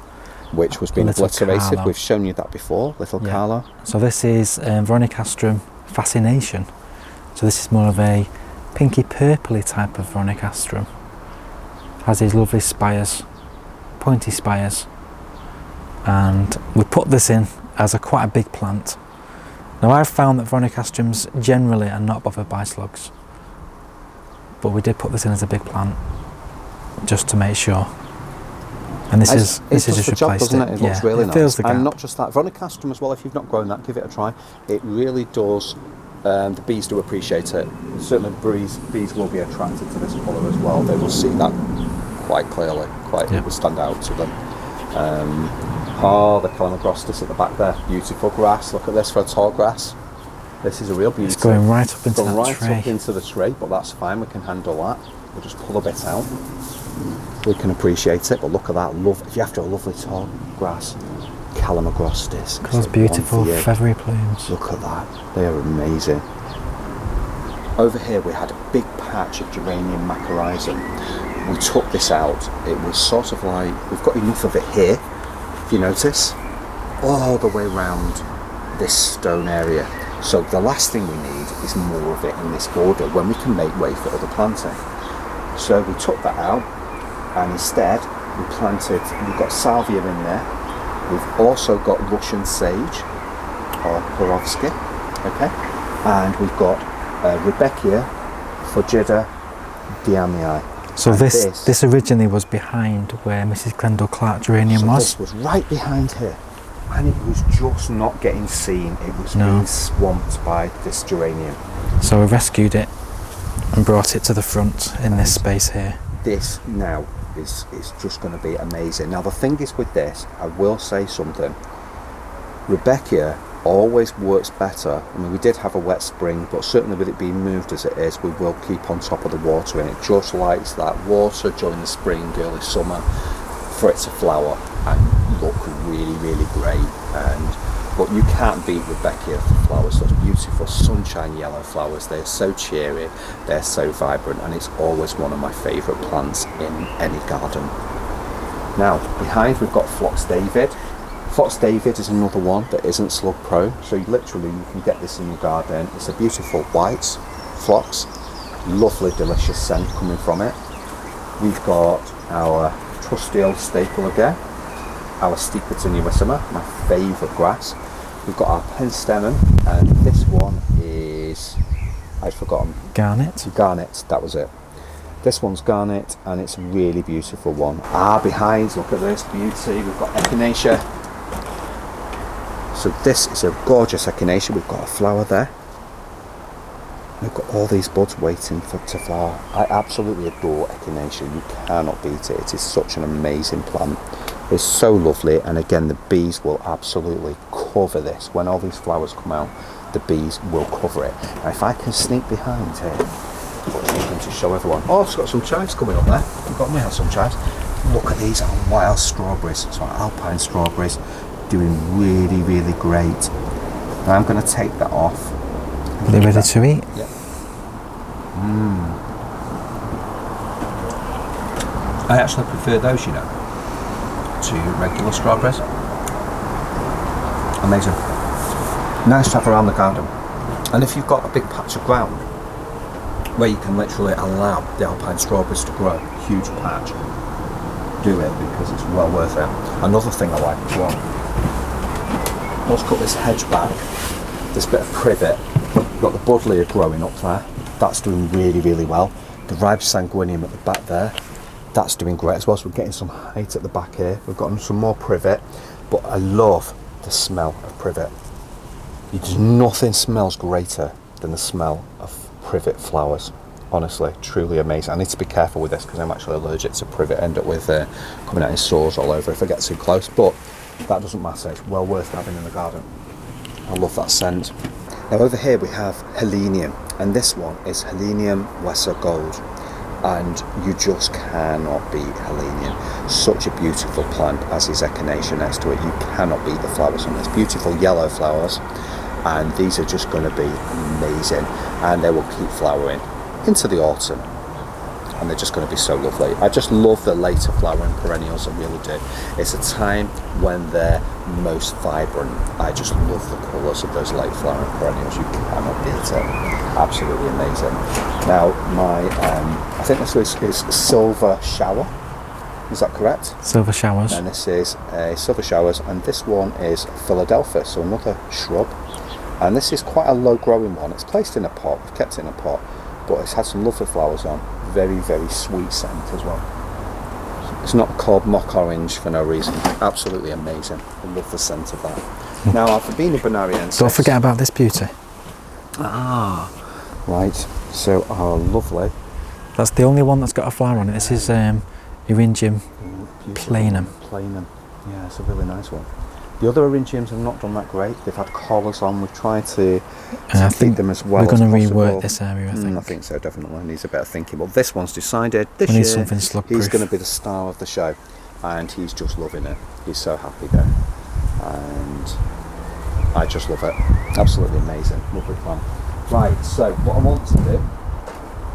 which was being obliterated. Carlo. We've shown you that before, little Carlo. So this is Veronicastrum fascination. So this is more of a pinky purpley type of Veronicastrum. Has these lovely spires, pointy spires, and we put this in as quite a big plant. Now I've found that Veronicastrums generally are not bothered by slugs, but we did put this in as a big plant just to make sure. And this is just replaced it. It looks really nice. Fills the gap. And not just that, Veronicastrum as well, if you've not grown that, give it a try. It really does, the bees do appreciate it. Certainly bees will be attracted to this colour as well. They will see that quite clearly, it will stand out to them. The Calagrostis at the back there, beautiful grass. Look at this for a tall grass. This is a real beauty. It's going right up into Going that right tray. up into the tray, but that's fine. We can handle that. We'll just pull a bit out. We can appreciate it, but look at that. If you're after a lovely tall grass, Calamagrostis. Those beautiful feathery plumes. Look at that. They are amazing. Over here we had a big patch of geranium macrorrhizum. We took this out. It was sort of like, we've got enough of it here, if you notice, all the way around this stone area. So the last thing we need is more of it in this border when we can make way for other planting. So we took that out, and instead we've got salvia in there. We've also got Russian sage, or Perovsky, okay? And we've got Rudbeckia Fugida diamii. So this originally was behind where Mrs. Glendale Clark geranium was? This was right behind here, and it was just not getting seen. It was being swamped by this geranium. So we rescued it and brought it to the front in this space here. This now is just going to be amazing. Now the thing is with this, I will say something. Rudbeckia always works better. I mean, we did have a wet spring, but certainly with it being moved as it is, we will keep on top of the water, and it just likes that water during the spring, early summer, for it to flower and look really, really great. But you can't beat Rudbeckia for flowers. Those beautiful sunshine yellow flowers, they're so cheery, they're so vibrant, and it's always one of my favourite plants in any garden. Now, behind we've got Phlox David. Phlox David is another one that isn't slug prone, so you can get this in your garden. It's a beautiful white phlox, lovely delicious scent coming from it. We've got our trusty old staple again, our Stipa tenuissima, my favourite grass. We've got our penstemon, and this one is, I'd forgotten. Garnet. Garnet, that was it. This one's garnet, and it's a really beautiful one. Behind, look at this beauty. We've got echinacea. So this is a gorgeous echinacea. We've got a flower there. We've got all these buds waiting to flower. I absolutely adore echinacea. You cannot beat it. It is such an amazing plant. It's so lovely, and again the bees will absolutely cover this. When all these flowers come out, the bees will cover it. Now if I can sneak behind here, I've got something to show everyone. Oh, it's got some chives coming up there. You've got me on some chives. Look at these wild strawberries. So alpine strawberries, doing really, really great. Now I'm going to take that off. Are they ready to eat? Yeah. I actually prefer those, you know, to regular strawberries. Amazing. Nice to have around the garden. And if you've got a big patch of ground where you can literally allow the alpine strawberries to grow, huge patch, do it, because it's well worth it. Another thing I like as well, let's cut this hedge back, this bit of privet. We've got the buddleia growing up there, that's doing really, really well. The ribes sanguineum at the back there, that's doing great as well. So we're getting some height at the back here. We've got some more privet, but I love the smell of privet. Nothing smells greater than the smell of privet flowers. Honestly, truly amazing. I need to be careful with this because I'm actually allergic to privet. End up with coming out in sores all over if I get too close, but that doesn't matter. It's well worth having in the garden. I love that scent. Now over here we have Helenium, and this one is Helenium Weser Gold, and you just cannot beat Helenium. Such a beautiful plant, as is Echinacea next to it. You cannot beat the flowers on this. Beautiful yellow flowers, and these are just going to be amazing, and they will keep flowering into the autumn, and they're just going to be so lovely. I just love the later flowering perennials, I really do. It's a time when they're most vibrant. I just love the colours of those late flowering perennials. You cannot beat it. Absolutely amazing. Now I think this is Silver Shower, is that correct? Silver Showers. And this is Silver Showers, and this one is Philadelphia, so another shrub, and this is quite a low growing one. It's placed in a pot, we've kept it in a pot, but it's had some lovely flowers on. Very, very sweet scent as well. It's not called mock orange for no reason. Absolutely amazing. I love the scent of that. Now our Verbena bonariensis. Don't forget about this beauty. Right, so our lovely. That's the only one that's got a flower on it. This is Eryngium planum. Planum. Yeah, it's a really nice one. The other Hydrangeas have not done that great. They've had collars on. We've tried to I keep think them as well we're as going to possible. rework this area, I think so, definitely. Needs a bit of thinking. But this one's decided this We need year something slug-proof. he's going to be the star of the show, and he's just loving it. He's so happy there, and I just love it. Absolutely amazing. Lovely plant. Right. So what I want to do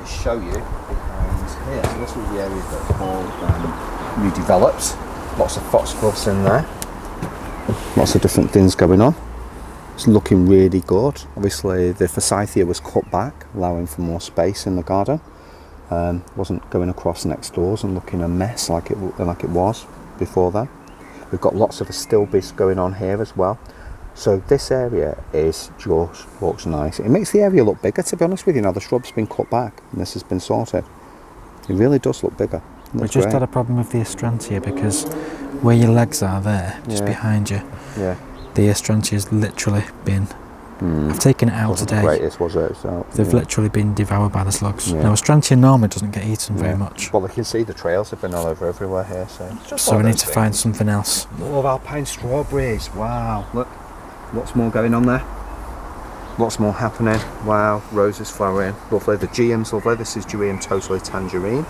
is show you behind here. So this was the area that's all redeveloped. Lots of foxgloves in there. Lots of different things going on. It's looking really good. Obviously the forsythia was cut back, allowing for more space in the garden. Wasn't going across next doors and looking a mess like it was before then. We've got lots of astilbes going on here as well. So this area just looks nice. It makes the area look bigger, to be honest with you. Now the shrub's been cut back and this has been sorted. It really does look bigger. We just had a problem with the Hydrangeas because where your legs are there, just behind you, the Hydrangeas literally been. I've taken it out Wasn't today. the greatest, was it? So, They've literally been devoured by the slugs. Now Hydrangeas normally doesn't get eaten very much. Well, you can see the trails have been all over everywhere here. So we need to find something else. More of alpine strawberries. Wow, look, lots more going on there. Lots more happening. Wow, roses flowering. Lovely. The GM's lovely. This is Geum Totally Tangerine.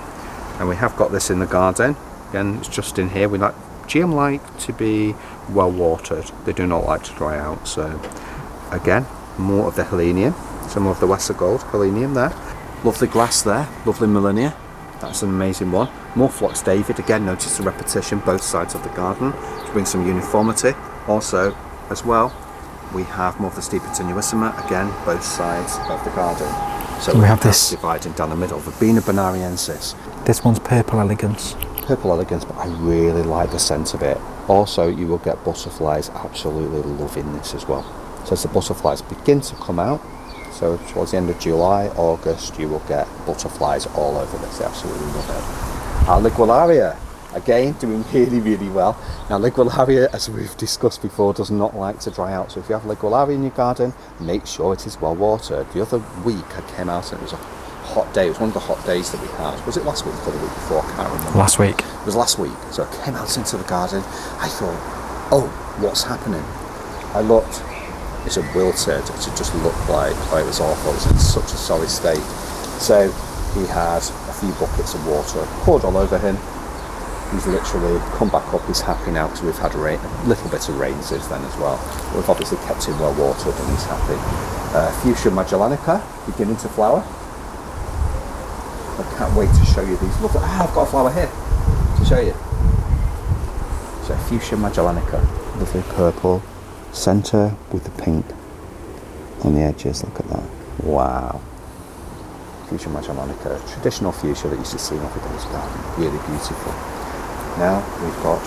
And we have got this in the garden. Again, it's just in here. GM like to be well watered. They do not like to dry out. So again, more of the Helenium. Some of the Wester Gold Helenium there. Lovely grass there. Lovely Millennia. That's an amazing one. More Phlox David. Again, notice the repetition both sides of the garden to bring some uniformity. Also, as well, we have more of the Stipa tenuissima. Again, both sides of the garden. So we have this dividing down the middle. Verbena bonariensis. This one's Purple Elegance. Purple Elegance, but I really like the scent of it. Also, you will get butterflies absolutely loving this as well. So as the butterflies begin to come out, so towards the end of July, August, you will get butterflies all over this. They absolutely love it. Our Ligualaria, again, doing really, really well. Now, Ligualaria, as we've discussed before, does not like to dry out. So if you have Ligualaria in your garden, make sure it is well watered. The other week I came out and it was a hot day. It was one of the hot days that we had. Was it last week or the week before? I can't remember. Last week. It was last week. So I came out into the garden. I thought, oh, what's happening? I looked. It had wilted. It had just looked like it was awful. It was in such a sorry state. So he had a few buckets of water poured all over him. He's literally come back up. He's happy now because we've had a little bit of rain since then as well. We've obviously kept him well watered and he's happy. Fuchsia Magellanica beginning to flower. I can't wait to show you these. Look, I've got a flower here to show you. So Fuchsia Magellanica, lovely purple centre with the pink on the edges. Look at that! Wow. Fuchsia Magellanica, traditional fuchsia that you used to see in everybody's garden. Really beautiful. Now we've got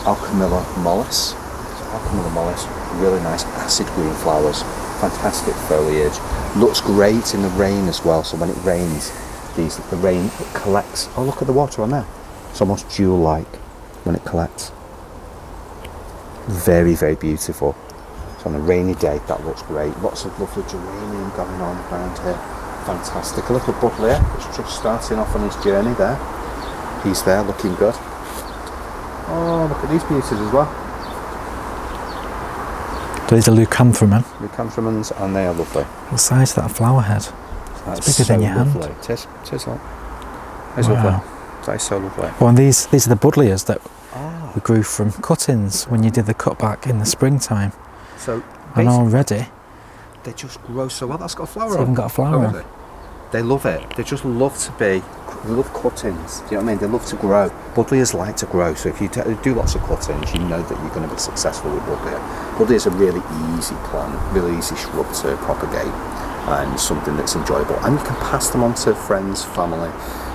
Alchemilla mollis. So Alchemilla mollis, really nice acid green flowers, fantastic foliage. Looks great in the rain as well. So when it rains, the rain collects. Oh, look at the water on there. It's almost jewel-like when it collects. Very, very beautiful. So on a rainy day, that looks great. Lots of lovely geranium going on around here. Fantastic. A little buddleia that's just starting off on his journey there. He's there looking good. Oh, look at these beauties as well. These are leucanthemum. Leucanthemums, and they are lovely. What size is that flower head? It's bigger than your hand. It is like. It's lovely. That is so lovely. Well, and these are the buddleias that we grew from cuttings when you did the cutback in the springtime. So and already they just grow so well. That's got a flower it's on. even got a flower on. They love it. They just love to be. They love cuttings. Do you know what I mean? They love to grow. Buddleias like to grow. So if you do lots of cuttings, you know that you're going to be successful with buddleia. Buddleia is a really easy plant, really easy shrub to propagate, and something that's enjoyable. And you can pass them on to friends, family.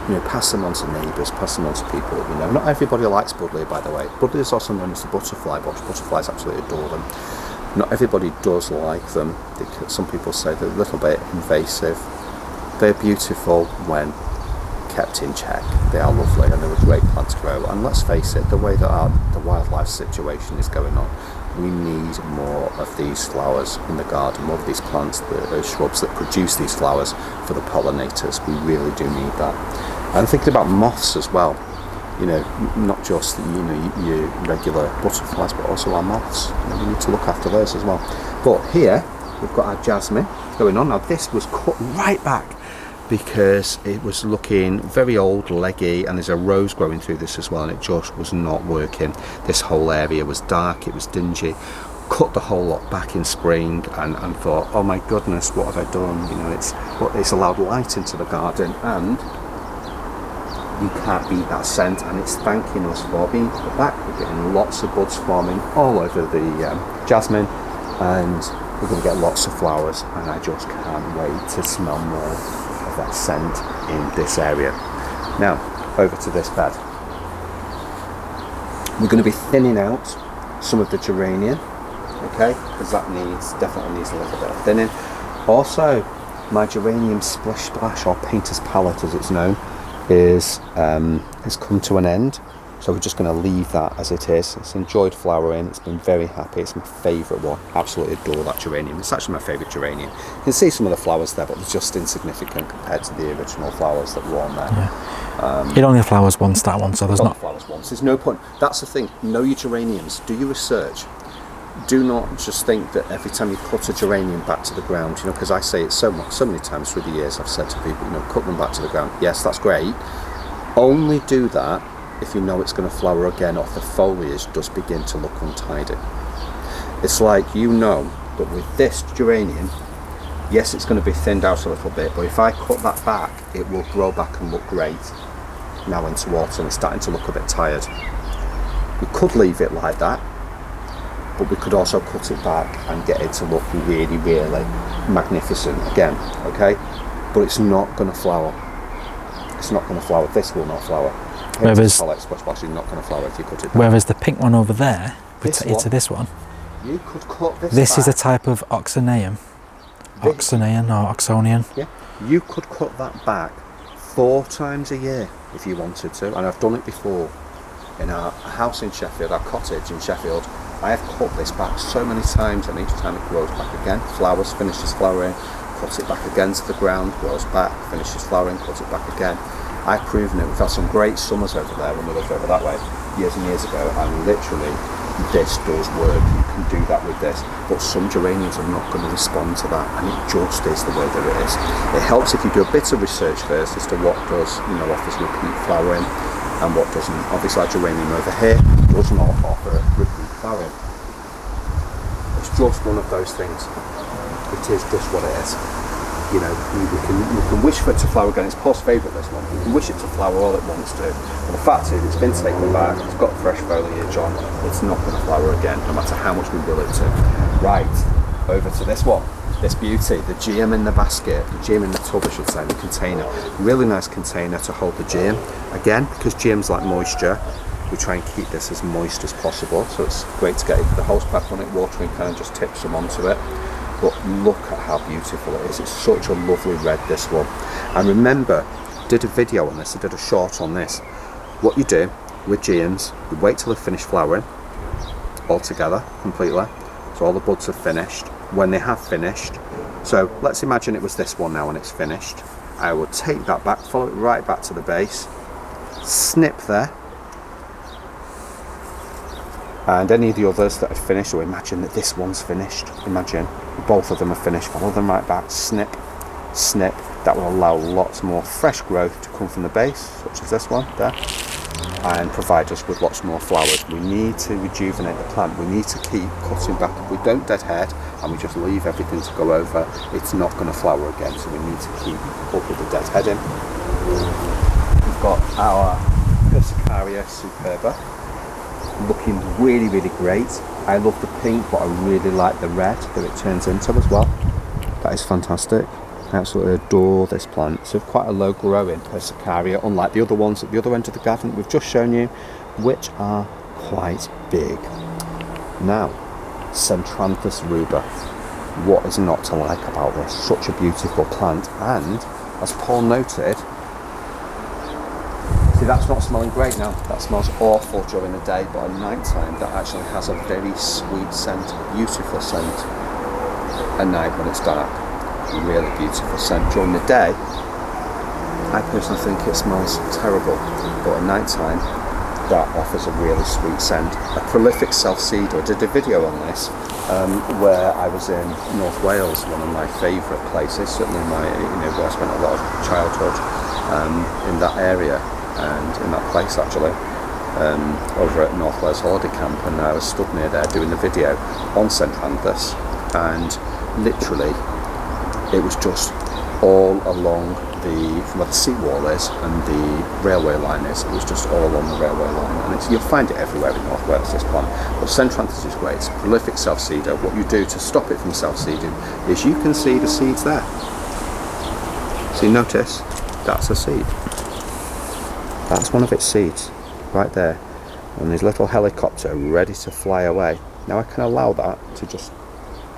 You know, pass them on to neighbours, pass them on to people that you know. Not everybody likes buddleia, by the way. Buddleia is also known as the butterfly box. Butterflies absolutely adore them. Not everybody does like them. Some people say they're a little bit invasive. They're beautiful when kept in check. They are lovely and they're a great plant to grow. And let's face it, the way that the wildlife situation is going on, we need more of these flowers in the garden, more of these plants, the shrubs that produce these flowers for the pollinators. We really do need that. And thinking about moths as well. you know, not just, you know, your regular butterflies, but also our moths. You know, we need to look after those as well. But here we've got our jasmine going on. Now this was cut right back because it was looking very old, leggy, and there's a rose growing through this as well, and it just was not working. This whole area was dark, it was dingy. Cut the whole lot back in spring and thought, oh my goodness, what have I done? You know, it's allowed light into the garden, and you can't beat that scent, and it's thanking us for being cut back. We're getting lots of buds forming all over the jasmine, and we're going to get lots of flowers, and I just can't wait to smell more of that scent in this area. Now, over to this bed. We're going to be thinning out some of the geranium, okay, because that definitely needs a little bit of thinning. Also, my geranium splish splash, or painter's palette as it's known, has come to an end, so we're just going to leave that as it is. It's enjoyed flowering, it's been very happy, it's my favourite one. Absolutely adore that geranium. It's actually my favourite geranium. You can see some of the flowers there, but they're just insignificant compared to the original flowers that were on there. Yeah. It only flowers once, that one, so there's not flowers once. There's no point. That's the thing. Know your geraniums. Do your research. Do not just think that every time you cut a geranium back to the ground, you know, because I say it so many times through the years, I've said to people, you know, cut them back to the ground. Yes, that's great. Only do that if you know it's going to flower again, or if the foliage does begin to look untidy. It's like, you know that with this geranium, yes, it's going to be thinned out a little bit, but if I cut that back, it will grow back and look great. Now into autumn, it's starting to look a bit tired. We could leave it like that, but we could also cut it back and get it to look really, really magnificent again, okay? But it's not going to flower. It's not going to flower. This will not flower. Whereas It's not going to flower if you cut it back. Whereas the pink one over there, to this one, you could cut this This back. is a type of oxonium. Oxonian or oxonian. Yeah. You could cut that back 4 times a year if you wanted to, and I've done it before in our house in Sheffield, our cottage in Sheffield. I have cut this back so many times, and each time it grows back again. Flowers, finishes flowering, cut it back again to the ground, grows back, finishes flowering, cut it back again. I've proven it. We've had some great summers over there when we lived over that way years and years ago, and literally this does work. You can do that with this, but some geraniums are not going to respond to that, and it just is the way that it is. It helps if you do a bit of research first as to what does, you know, offers repeat flowering and what doesn't. Obviously our geranium over here does not offer repeat flowering. It's just one of those things. It is just what it is. You know, you can wish for it to flower again. It's Paul's favourite, this one. You can wish it to flower all it wants to. But the fact is, it's been taken back, it's got fresh foliage on, it's not going to flower again, no matter how much we will it to. Right, over to this one. This beauty, the GM in the basket, the GM in the tub, I should say, the container. Really nice container to hold the GM. Again, because GM's like moisture, we try and keep this as moist as possible, so it's great to get the hose pipe on it, watering kind of just tips them onto it. But look at how beautiful it is. It's such a lovely red, this one. And remember, I did a video on this, I did a short on this. What you do with GMs, you wait till they finish flowering all together, completely. So all the buds are finished. When they have finished, so let's imagine it was this one now and it's finished. I would take that back, follow it right back to the base, snip there, and any of the others that are finished, or imagine that this one's finished, imagine both of them are finished, follow them right back, snip, snip. That will allow lots more fresh growth to come from the base, such as this one there, and provide us with lots more flowers. We need to rejuvenate the plant. We need to keep cutting back. If we don't deadhead and we just leave everything to go over, it's not going to flower again, so we need to keep up with the deadheading. We've got our Persicaria superba, looking really, really great. I love the pink, but I really like the red that it turns into as well. That is fantastic. I absolutely adore this plant. So quite a low growing Persicaria, unlike the other ones at the other end of the garden that we've just shown you, which are quite big. Now, Centranthus ruber. What is not to like about this? Such a beautiful plant, and as Paul noted, see, that's not smelling great now. That smells awful during the day, but at night time that actually has a very sweet scent, beautiful scent at night when it's dark. Really beautiful scent. During the day, I personally think it smells terrible, but at night time that offers a really sweet scent. A prolific self-seeder. I did a video on this where I was in North Wales, one of my favourite places, certainly where I spent a lot of childhood in that area and in that place actually, over at North Wales Holiday Camp, and I was stood near there doing the video on Centranthus, and literally it was just all along from where the seawall is and the railway line is. It was just all along the railway line, and you'll find it everywhere in North Wales, this plant. But Centranthus is great. It's a prolific self-seeder. What you do to stop it from self-seeding is you can see the seeds there. So you notice that's a seed. That's one of its seeds right there, and this little helicopter ready to fly away. Now I can allow that to just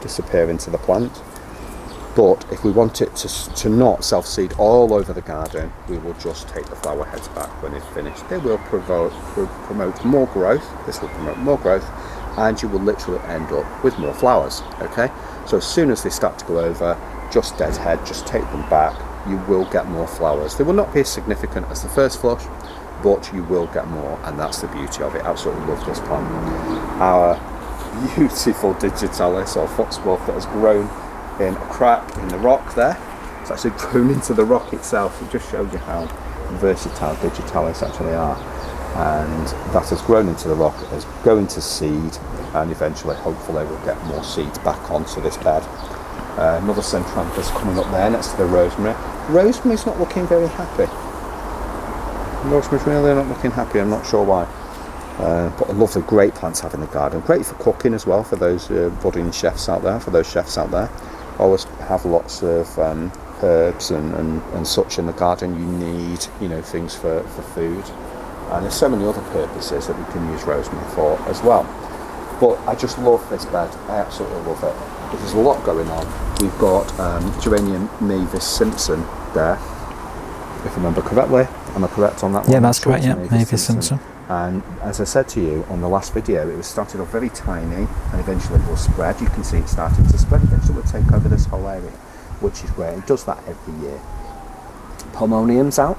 disappear into the plant. But if we want it to not self-seed all over the garden, we will just take the flower heads back when it's finished. They will promote more growth. This will promote more growth, and you will literally end up with more flowers. Okay, so as soon as they start to go over, just dead head, just take them back. You will get more flowers. They will not be as significant as the first flush, but you will get more, and that's the beauty of it. Absolutely love this plant. Our beautiful Digitalis, or foxglove, that has grown in a crack in the rock there. It's actually grown into the rock itself. It just shows you how versatile Digitalis actually are. And that has grown into the rock, it has grown to seed, and eventually, hopefully, we'll get more seeds back onto this bed. Another Centranthus coming up there next to the rosemary. Rosemary's not looking very happy. Rosemary's really not looking happy, I'm not sure why. But a lovely, great plant to have in the garden. Great for cooking as well, for those budding chefs out there, Always have lots of herbs and such in the garden. You need, things for food. And there's so many other purposes that we can use rosemary for as well. But I just love this bed. I absolutely love it. There's a lot going on. We've got Geranium Mavis Simpson there, if I remember correctly. Am I correct on that one? Yeah, that's correct, yeah, Mavis Simpson. And as I said to you on the last video, it was started off very tiny and eventually it will spread. You can see it starting to spread. Eventually it will take over this whole area, which is great. It does that every year. Pomonium's out.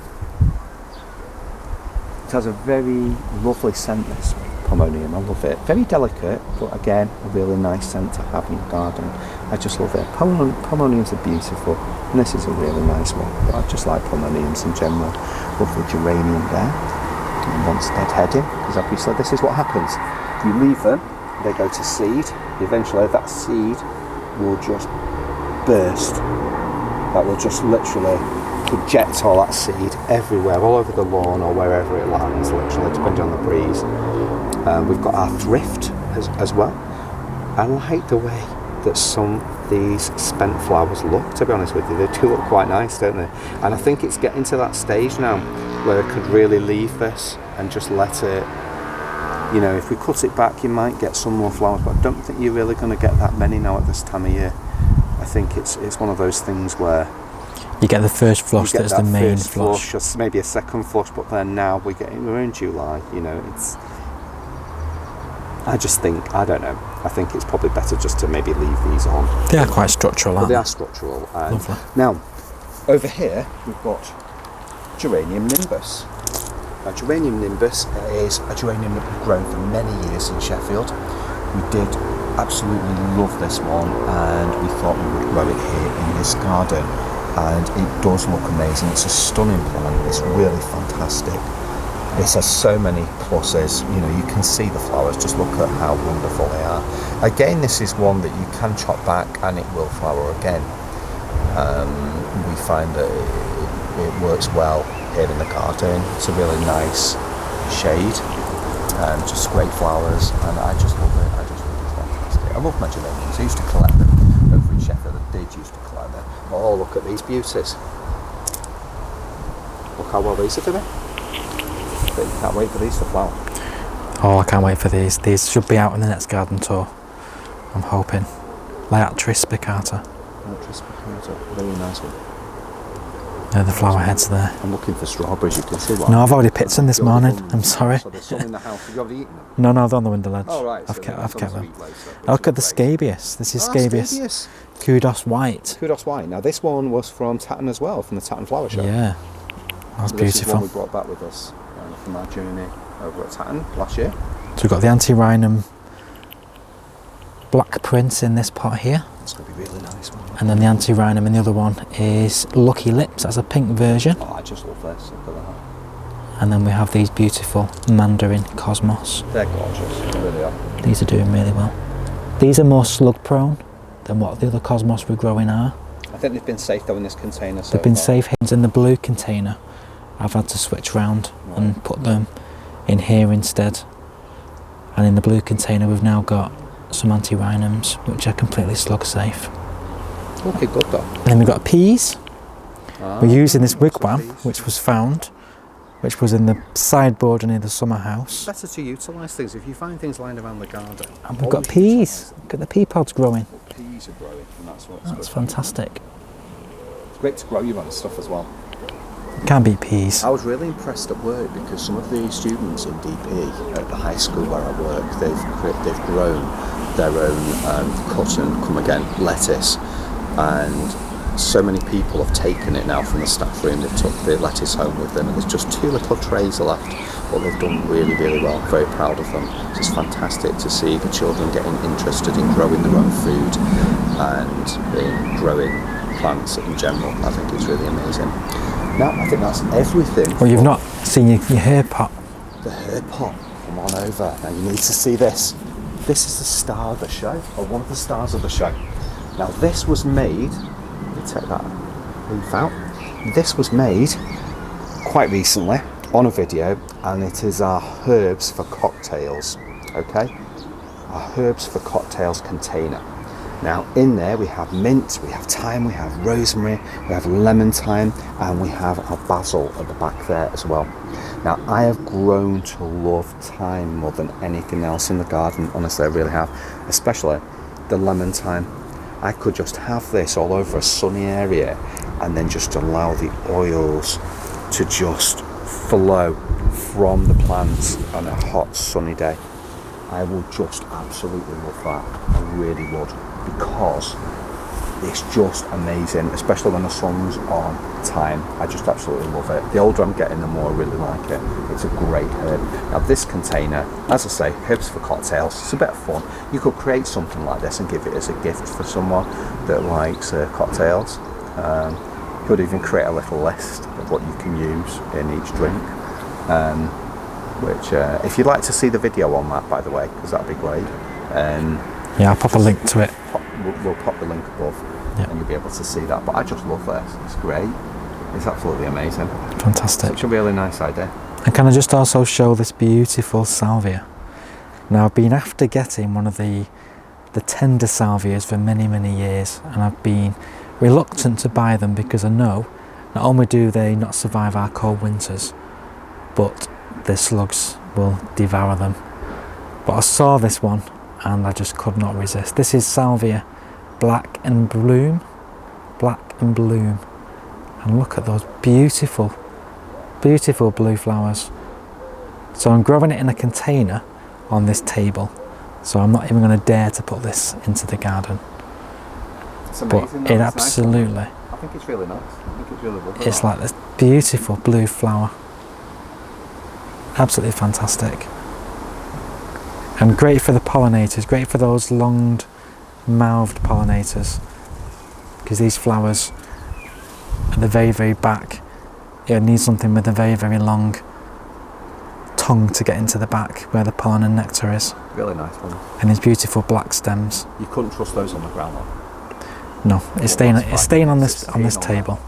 It has a very lovely scent, this Pomonium. I love it. Very delicate, but again, a really nice scent to have in your garden. I just love it. Pomoniums are beautiful, and this is a really nice one. But I just like Pomoniums in general. Lovely geranium there. And once deadheading, because obviously this is what happens. You leave them, they go to seed. Eventually that seed will just burst. That will just literally project all that seed everywhere, all over the lawn or wherever it lands, literally, depending on the breeze. We've got our thrift as well. I like the way that some of these spent flowers look, to be honest with you. They do look quite nice, don't they? And I think it's getting to that stage now where I could really leave this and just let it, if we cut it back, you might get some more flowers, but I don't think you're really going to get that many now at this time of year. I think it's one of those things where you get the first flush, that's the main flush. Or maybe a second flush, but then now we're in July, I just think, I don't know, I think it's probably better just to maybe leave these on. They are quite structural, aren't they? They are structural. Lovely. Now, over here, we've got Geranium Nimbus. Now, Geranium Nimbus is a geranium that we've grown for many years in Sheffield. We did absolutely love this one, and we thought we would grow it here in this garden. And it does look amazing. It's a stunning plant. It's really fantastic. This has so many pluses. You can see the flowers. Just look at how wonderful they are. Again, this is one that you can chop back and it will flower again. We find that it works well here in the garden. It's a really nice shade, just great flowers, and I just love it. I just think it's fantastic. I love my geraniums. I used to collect them over in Sheffield. I did used to collect them. Oh, look at these beauties. Look how well these are doing. But you can't wait for these to flower. Oh, I can't wait for these. These should be out in the next garden tour, I'm hoping. Laatris spicata. Laatris spicata, very nice one. Yeah, the flower heads there. I'm looking for strawberries, you can see what. No, I've already picked some this morning. I'm sorry. So there's some in the house. Have you already eaten them? No, they're on the window ledge. Oh, right. I've kept them. Oh, Look at the scabious. This is scabious. Kudos white. Kudos white. Now this one was from Tatton as well, from the Tatton Flower Show. Yeah, that's beautiful. This is one we brought back with us from our journey over at Tatton last year. So we've got the antirrhinum black prince in this pot here. It's going to be really nice one. And then the antirrhinum in the other one is Lucky Lips. That's a pink version. Oh, I just love this. Look at that. And then we have these beautiful Mandarin Cosmos. They're gorgeous. They really are. These are doing really well. These are more slug prone than what the other Cosmos we're growing are. I think they've been safe though in this container. They've been safe. In the blue container, I've had to switch round and put them in here instead. And in the blue container, we've now got some antirrhinums, which are completely slug safe. Okay, good though. And then we've got peas. We're using this wigwam, which was found, which was in the sideboard near the summer house. Better to utilise things if you find things lying around the garden. And we've got peas. Look at the pea pods growing. Peas are growing, and that's what's That's good. Fantastic. It's great to grow your own stuff as well. Can't beat peas. I was really impressed at work because some of the students in DP at the high school where I work, they've grown their own cut and come again lettuce, and so many people have taken it now from the staff room. They've took the lettuce home with them, and there's just 2 little trays left, but they've done really, really well. Very proud of them. It's just fantastic to see the children getting interested in growing their own food and in growing plants in general. I think it's really amazing. Now, I think that's everything. Well, you've not seen your herb pot. The herb pot. Come on over. Now you need to see this. This is the star of the show, or one of the stars of the show. Now this was made, let me take that leaf out. This was made quite recently on a video, and it is our herbs for cocktails, okay? Our herbs for cocktails container. Now in there we have mint, we have thyme, we have rosemary, we have lemon thyme, and we have our basil at the back there as well. Now I have grown to love thyme more than anything else in the garden, honestly I really have, especially the lemon thyme. I could just have this all over a sunny area and then just allow the oils to just flow from the plants on a hot sunny day. I will just absolutely love that, I really would, because it's just amazing, especially when the sun's on thyme. I just absolutely love it. The older I'm getting, the more I really like it. It's a great herb. Now this container, as I say, herbs for cocktails, it's a bit of fun. You could create something like this and give it as a gift for someone that likes cocktails. You could even create a little list of what you can use in each drink. Which, if you'd like to see the video on that, by the way, because that'd be great. Yeah, I'll pop a link to it. We'll pop the link above, yeah, and you'll be able to see that. But I just love this. It's great. It's absolutely amazing. Fantastic. Such a really nice idea. And can I just also show this beautiful salvia? Now I've been after getting one of the tender salvias for many, many years, and I've been reluctant to buy them because I know not only do they not survive our cold winters, but the slugs will devour them. But I saw this one and I just could not resist. This is Salvia Black and Bloom. Black and Bloom. And look at those beautiful, beautiful blue flowers. So I'm growing it in a container on this table. So I'm not even going to dare to put this into the garden. It's amazing. But it absolutely, nice. I think it's really nice. I think it's really lovely. it's like this beautiful blue flower. Absolutely fantastic. And great for the pollinators, great for those long-mouthed pollinators, because these flowers at the very, very back, it needs something with a very, very long tongue to get into the back where the pollen and nectar is. Really nice one. And these beautiful black stems. You couldn't trust those on the ground though. No, it's staying on this table.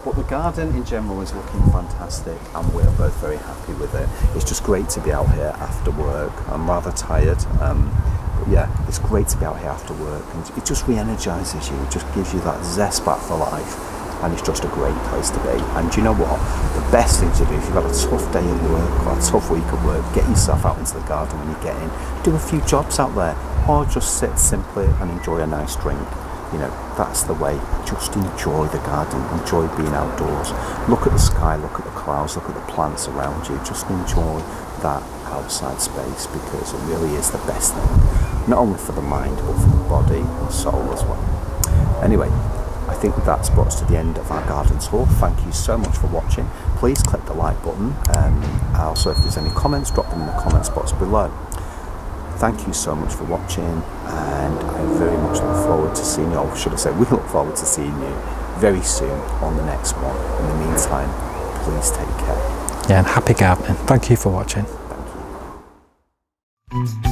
But the garden in general is looking fantastic, and we're both very happy with it. It's just great to be out here after work. I'm rather tired, but yeah, it's great to be out here after work, and it just re-energises you. It just gives you that zest back for life, and it's just a great place to be. And do you know what? The best thing to do if you've got a tough day at work or a tough week at work, get yourself out into the garden when you get in, do a few jobs out there, or just sit simply and enjoy a nice drink. You know, that's the way. Just enjoy the garden, enjoy being outdoors. Look at the sky, look at the clouds, look at the plants around you. Just enjoy that outside space, because it really is the best thing. Not only for the mind, but for the body and soul as well. Anyway, I think that's brought us to the end of our garden tour. Thank you so much for watching. please click the like button. Also, if there's any comments, drop them in the comments box below. Thank you so much for watching, and I very much look forward to seeing you, or should I say, we look forward to seeing you very soon on the next one. In the meantime, please take care. Yeah, and happy gardening. Thank you for watching. Thank you.